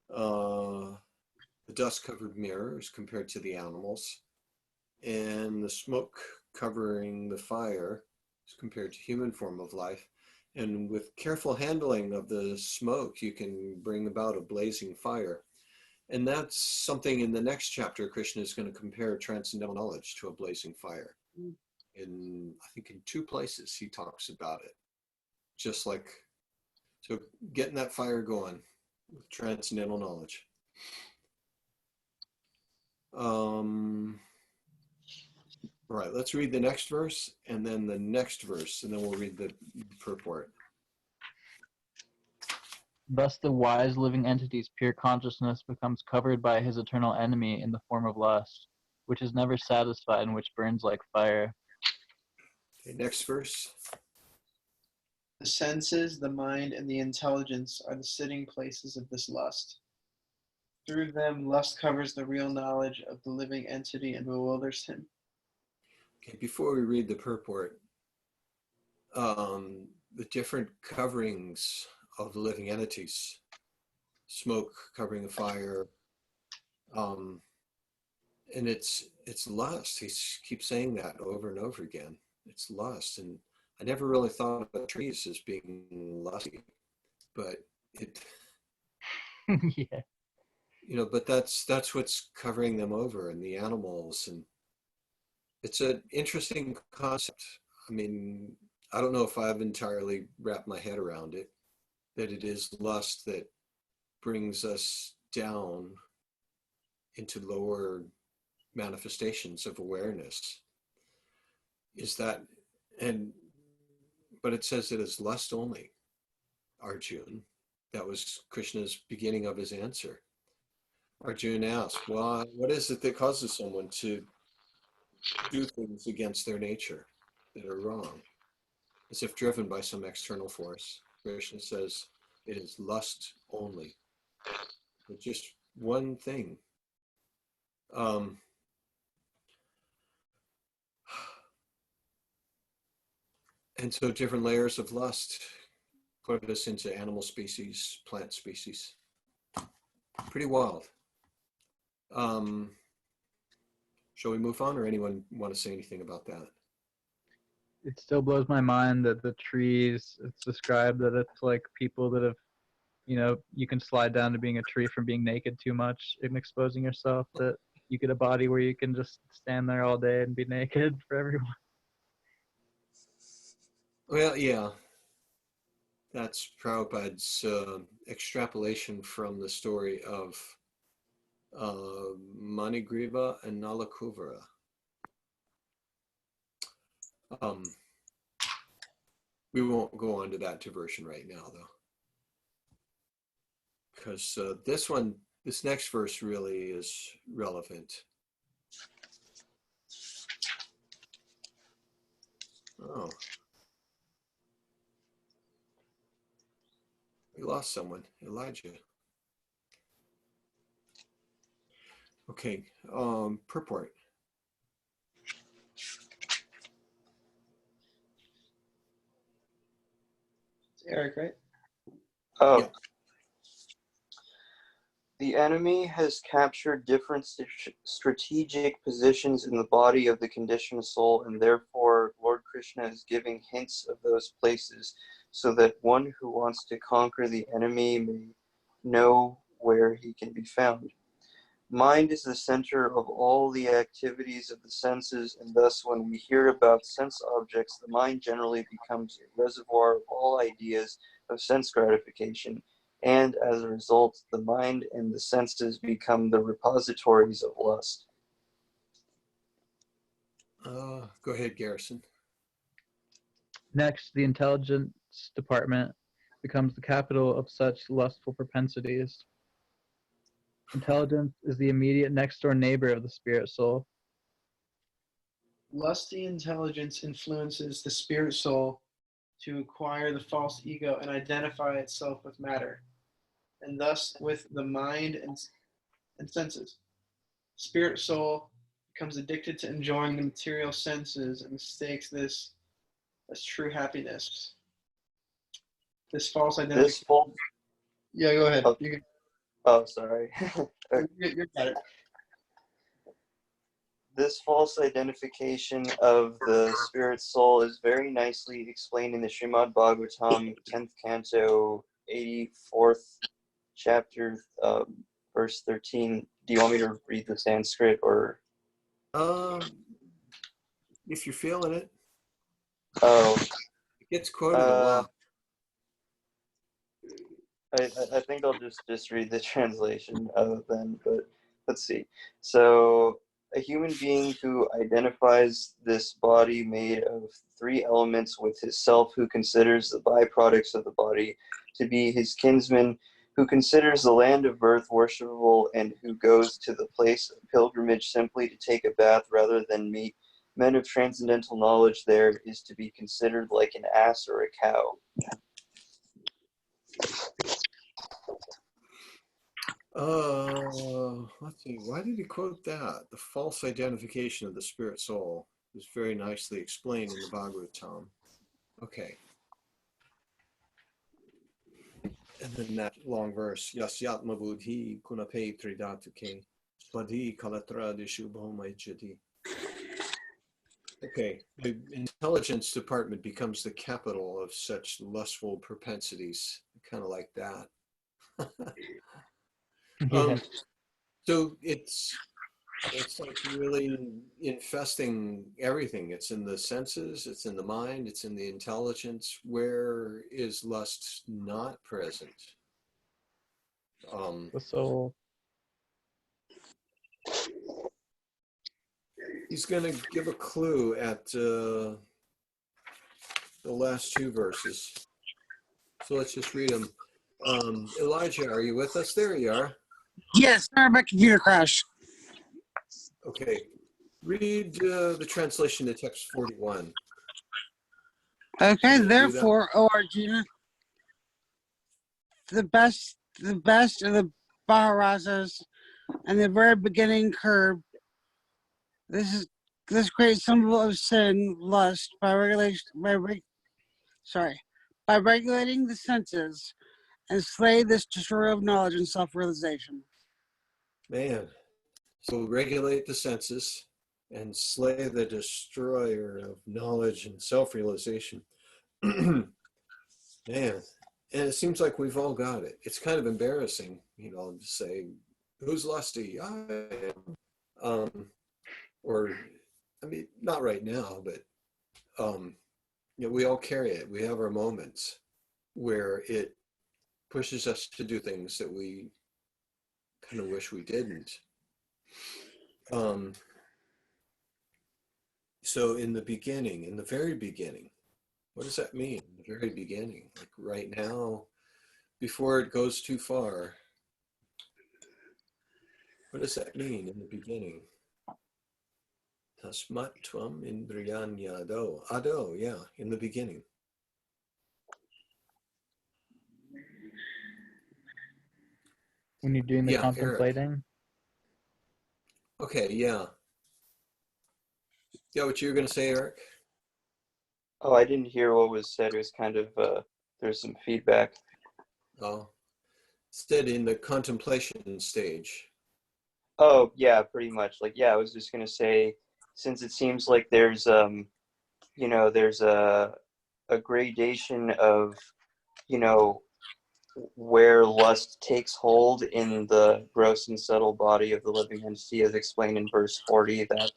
The dust-covered mirror is compared to the animals, and the smoke covering the fire is compared to human form of life. And with careful handling of the smoke, you can bring about a blazing fire. And that's something in the next chapter, Krishna is going to compare transcendental knowledge to a blazing fire. I think in 2 places he talks about it. Just like, so getting that fire going with transcendental knowledge. All right, let's read the next verse and then the next verse, and then we'll read the purport.
Thus the wise living entity's pure consciousness becomes covered by his eternal enemy in the form of lust, which is never satisfied and which burns like fire.
Okay, next verse.
The senses, the mind, and the intelligence are the sitting places of this lust. Through them, lust covers the real knowledge of the living entity and bewilders him.
Okay, before we read the purport, the different coverings of the living entities, smoke covering the fire, and it's lust. He keeps saying that over and over again. It's lust, and I never really thought of trees as being lusty, but it,
Yeah.
but that's what's covering them over, and the animals, and it's an interesting concept. I mean, I don't know if I've entirely wrapped my head around it, that it is lust that brings us down into lower manifestations of awareness. Is that, but it says it is lust only, Arjun. That was Krishna's beginning of his answer. Arjun asked, well, what is it that causes someone to do things against their nature that are wrong, as if driven by some external force? Krishna says it is lust only. But just one thing. And so different layers of lust put us into animal species, plant species. Pretty wild. Shall we move on, or anyone want to say anything about that?
It still blows my mind that the trees, it's described that it's like people that have you can slide down to being a tree from being naked too much and exposing yourself, that you get a body where you can just stand there all day and be naked for everyone.
Well, yeah, that's Prabhupada's extrapolation from the story of Manigriva and Nalakuvara. We won't go on to that diversion right now, though, because this next verse really is relevant. Oh, we lost someone, Elijah. Okay, purport.
It's Eric, right?
Oh,
Yeah.
the enemy has captured different strategic positions in the body of the conditioned soul, and therefore Lord Krishna is giving hints of those places so that one who wants to conquer the enemy may know where he can be found. Mind is the center of all the activities of the senses, and thus when we hear about sense objects, the mind generally becomes a reservoir of all ideas of sense gratification, and as a result, the mind and the senses become the repositories of lust.
Go ahead, Garrison.
Next, the intelligence department becomes the capital of such lustful propensities. Intelligence is the immediate next-door neighbor of the spirit soul.
Lusty intelligence influences the spirit soul to acquire the false ego and identify itself with matter, and thus with the mind and senses. Spirit soul becomes addicted to enjoying the material senses and mistakes this as true happiness. This false identity.
This false,
Yeah, go ahead.
oh,
You can,
sorry.
you're got it.
This false identification of the spirit soul is very nicely explained in the Srimad Bhagavatam, 10th canto, 84th chapter, verse 13. Do you want me to read the Sanskrit or?
If you're feeling it,
Oh,
it gets quoted a
uh,
lot.
I think I'll just read the translation then, but let's see. So, a human being who identifies this body made of three elements with his self, who considers the byproducts of the body to be his kinsmen, who considers the land of birth worshipable, and who goes to the place of pilgrimage simply to take a bath rather than meet men of transcendental knowledge, there is to be considered like an ass or a cow.
Let's see. Why did he quote that? The false identification of the spirit soul is very nicely explained in the Bhagavatam. Okay. And then that long verse, Yasyatma buddhi kunape tridatuke swadhi kalatra dishubhomajati. Okay, the intelligence department becomes the capital of such lustful propensities. I kind of like that.
Yeah.
So it's like really infesting everything. It's in the senses, it's in the mind, it's in the intelligence. Where is lust not present?
The soul.
He's going to give a clue at the last two verses. So let's just read them. Elijah, are you with us? There you are.
Yes, sorry, my computer crashed.
Okay. Read the translation to text 41.
Okay,
Can you do that?
therefore, O Arjuna, the best of the Maharasas and the very beginning curb. This great symbol of sin, lust, by regulating the senses and slay this destroyer of knowledge and self-realization.
Man. So regulate the senses and slay the destroyer of knowledge and self-realization. Man, And it seems like we've all got it. It's kind of embarrassing, to say, who's lusty? I am. Or, I mean, not right now, but, we all carry it. We have our moments where it pushes us to do things that we kind of wish we didn't. So in the beginning, in the very beginning, what does that mean? In the very beginning, like right now, before it goes too far, what does that mean in the beginning? Tasmat tvam indriyanyado. Ado, yeah, in the beginning.
When you're doing the
Yeah, Eric.
contemplating.
Okay, yeah. Yeah, what you were going to say, Eric?
Oh, I didn't hear what was said. It was kind of, there's some feedback.
Oh, said in the contemplation stage.
Oh, yeah, pretty much. Like, yeah, I was just going to say, since it seems like there's, there's a gradation of, where lust takes hold in the gross and subtle body of the living entity, as explained in verse 40, that,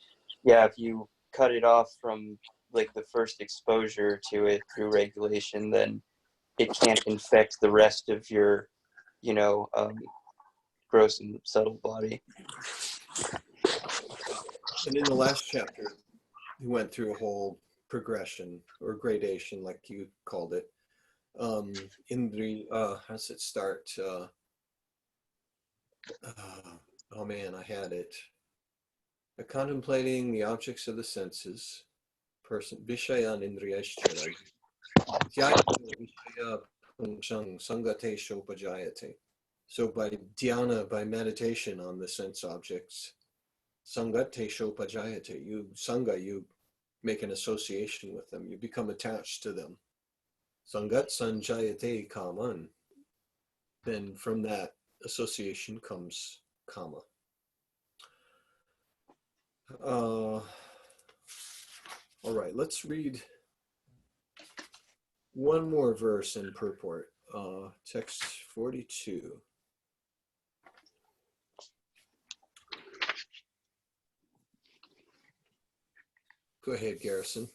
yeah, if you cut it off from like the first exposure to it through regulation, then it can't infect the rest of your, gross and subtle body.
And in the last chapter, he went through a whole progression or gradation, like you called it. In the, how does it start? Oh man, I had it. Contemplating the objects of the senses, person, Vishayan Indriyashchana, Vishaya Punchang Sangate Shopajayate. So by dhyana, by meditation on the sense objects, Sangate Shopajayate, you make an association with them, you become attached to them. Sangat Sanjayate Kaman. Then from that association comes kama. All right, let's read one more verse in purport. Text 42. Go ahead, Garrison.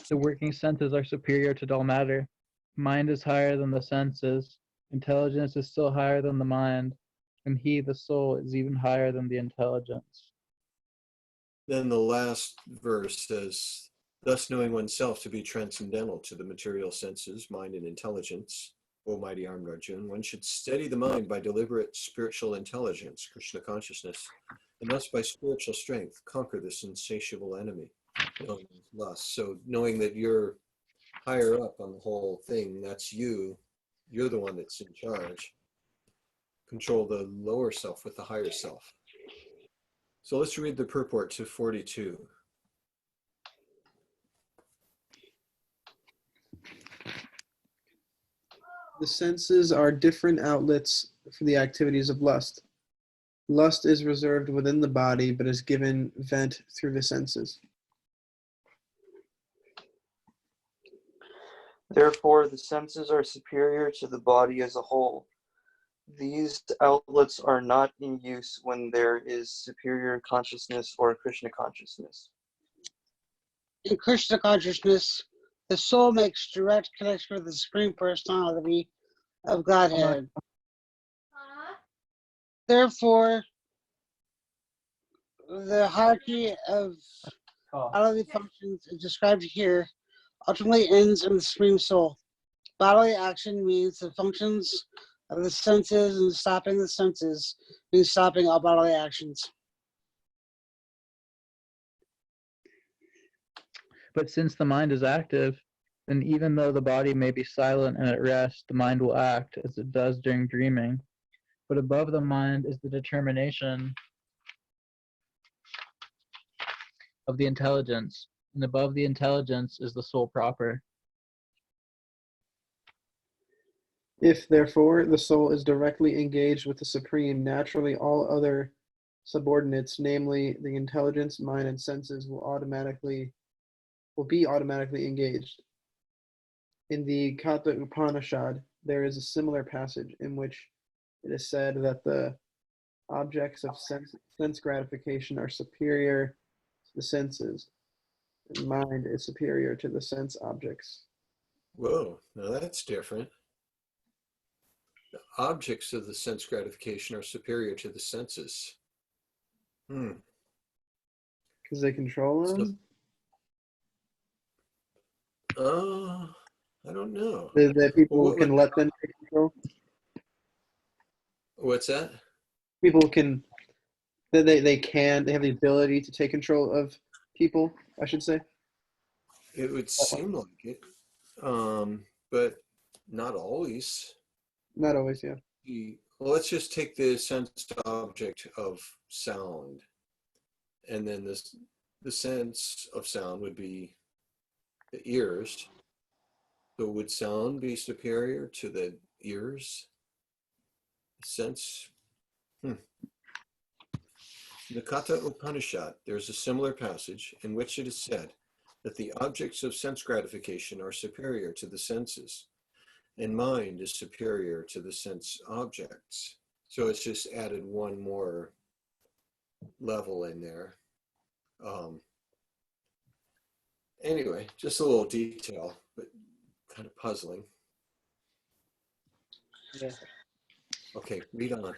The working senses are superior to dull matter. Mind is higher than the senses. Intelligence is still higher than the mind. And he, the soul, is even higher than the intelligence.
Then the last verse says, thus knowing oneself to be transcendental to the material senses, mind and intelligence, O mighty armed Arjuna, one should steady the mind by deliberate spiritual intelligence, Krishna consciousness, and thus by spiritual strength conquer this insatiable enemy, known as lust. So knowing that you're higher up on the whole thing, that's you're the one that's in charge. Control the lower self with the higher self. So let's read the purport to 42.
The senses are different outlets for the activities of lust. Lust is reserved within the body, but is given vent through the senses.
Therefore, the senses are superior to the body as a whole. These outlets are not in use when there is superior consciousness or Krishna consciousness.
In Krishna consciousness, the soul makes direct connection with the Supreme Personality of Godhead. Therefore, the hierarchy of bodily functions is described here ultimately ends in the Supreme Soul. Bodily action means the functions of the senses, and stopping the senses means stopping all bodily actions.
But since the mind is active, then even though the body may be silent and at rest, the mind will act as it does during dreaming. But above the mind is the determination of the intelligence, and above the intelligence is the soul proper.
If, therefore, the soul is directly engaged with the Supreme, naturally all other subordinates, namely the intelligence, mind, and senses, will be automatically engaged. In the Katha Upanishad, there is a similar passage in which it is said that the objects of sense gratification are superior to the senses, and mind is superior to the sense objects.
Whoa, now that's different. The objects of the sense gratification are superior to the senses.
Because they control
So,
them?
I don't know.
That people
Well,
can let them take control?
what's that?
People can, they have the ability to take control of people, I should say.
It would seem like it, but not always.
Not always, yeah.
Well, let's just take the sensed object of sound, and then the sense of sound would be the ears. So would sound be superior to the ears? Sense? In the Katha Upanishad, there's a similar passage in which it is said that the objects of sense gratification are superior to the senses, and mind is superior to the sense objects. So it's just added one more level in there. Anyway, just a little detail, but kind of puzzling.
Yeah.
Okay, read on.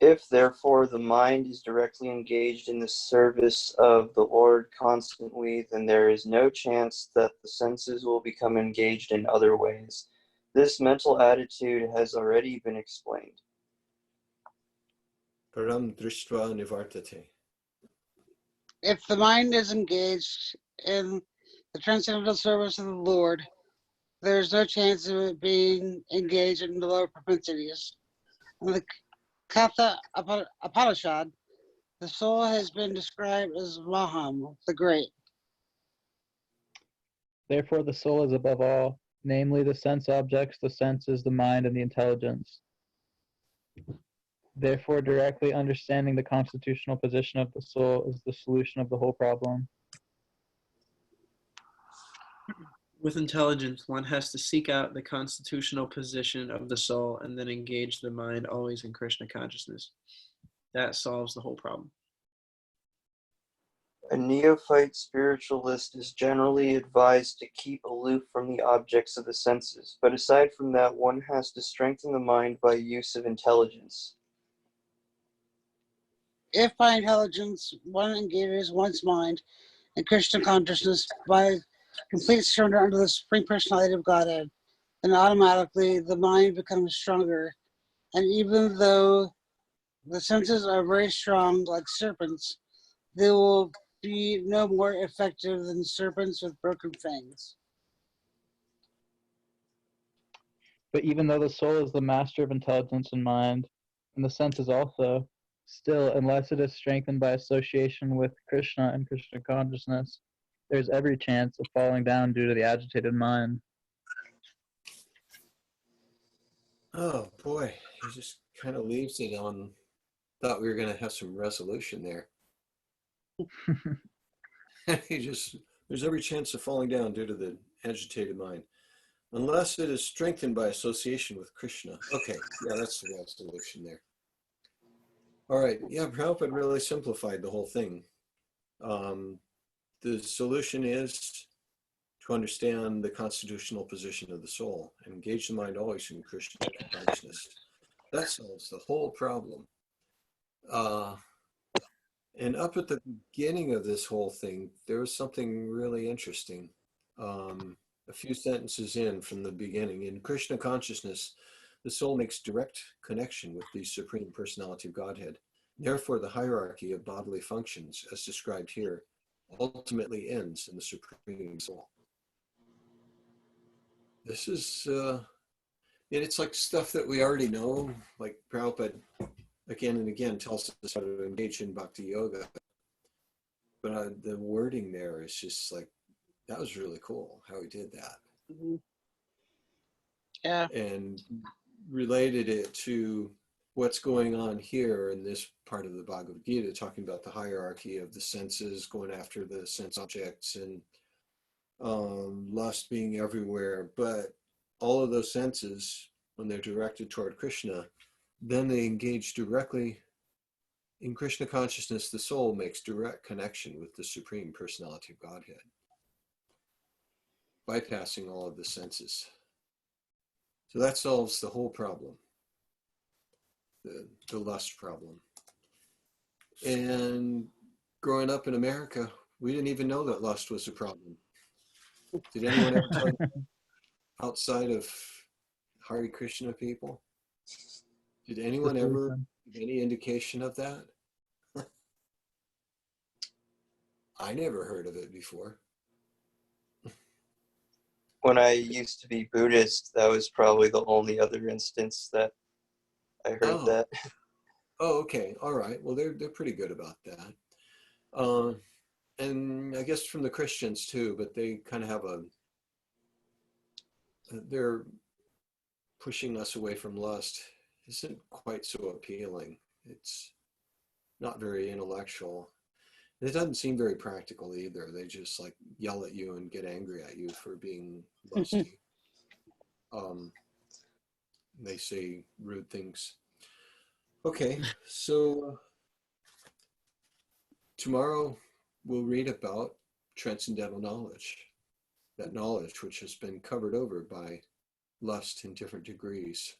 If therefore the mind is directly engaged in the service of the Lord constantly, then there is no chance that the senses will become engaged in other ways. This mental attitude has already been explained.
Param drishtva nivartate.
If the mind is engaged in the transcendental service of the Lord, there's no chance of it being engaged in the lower propensities. In the Katha Upanishad, the soul has been described as Maham, the Great.
Therefore, the soul is above all, namely the sense objects, the senses, the mind, and the intelligence. Therefore, directly understanding the constitutional position of the soul is the solution of the whole problem.
With intelligence, one has to seek out the constitutional position of the soul and then engage the mind always in Krishna consciousness. That solves the whole problem.
A neophyte spiritualist is generally advised to keep aloof from the objects of the senses, but aside from that, one has to strengthen the mind by use of intelligence.
If by intelligence one engages one's mind in Krishna consciousness by complete surrender under the Supreme Personality of Godhead, then automatically the mind becomes stronger. And even though the senses are very strong, like serpents, they will be no more effective than serpents with broken fangs.
But even though the soul is the master of intelligence and mind, and the senses also, still, unless it is strengthened by association with Krishna and Krishna consciousness, there's every chance of falling down due to the agitated mind.
Oh boy, he just kind of leaves it on. Thought we were going to have some resolution there. There's every chance of falling down due to the agitated mind, unless it is strengthened by association with Krishna. Okay, yeah, that's the resolution there. All right, yeah, Prabhupada really simplified the whole thing. The solution is to understand the constitutional position of the soul and engage the mind always in Krishna consciousness. That solves the whole problem. And up at the beginning of this whole thing, there was something really interesting. A few sentences in from the beginning, in Krishna consciousness, the soul makes direct connection with the Supreme Personality of Godhead. Therefore, the hierarchy of bodily functions, as described here, ultimately ends in the Supreme Soul. This is, it's like stuff that we already know, like Prabhupada again and again tells us how to engage in bhakti yoga. But the wording there is just like, that was really cool how he did that.
Mm-hmm. Yeah.
And related it to what's going on here in this part of the Bhagavad Gita, talking about the hierarchy of the senses, going after the sense objects, and lust being everywhere. But all of those senses, when they're directed toward Krishna, then they engage directly in Krishna consciousness. The soul makes direct connection with the Supreme Personality of Godhead, bypassing all of the senses. So that solves the whole problem, the lust problem. And growing up in America, we didn't even know that lust was a problem. Did anyone ever tell you outside of Hare Krishna people? Did anyone ever give any indication of that? I never heard of it before.
When I used to be Buddhist, that was probably the only other instance that I heard
Oh.
that.
Oh, okay. All right. Well, they're pretty good about that. And I guess from the Christians too, but they kind of have they're pushing us away from lust isn't quite so appealing. It's not very intellectual. It doesn't seem very practical either. They just like yell at you and get angry at you for being lusty. They say rude things. Okay, so tomorrow we'll read about transcendental knowledge, that knowledge which has been covered over by lust in different degrees.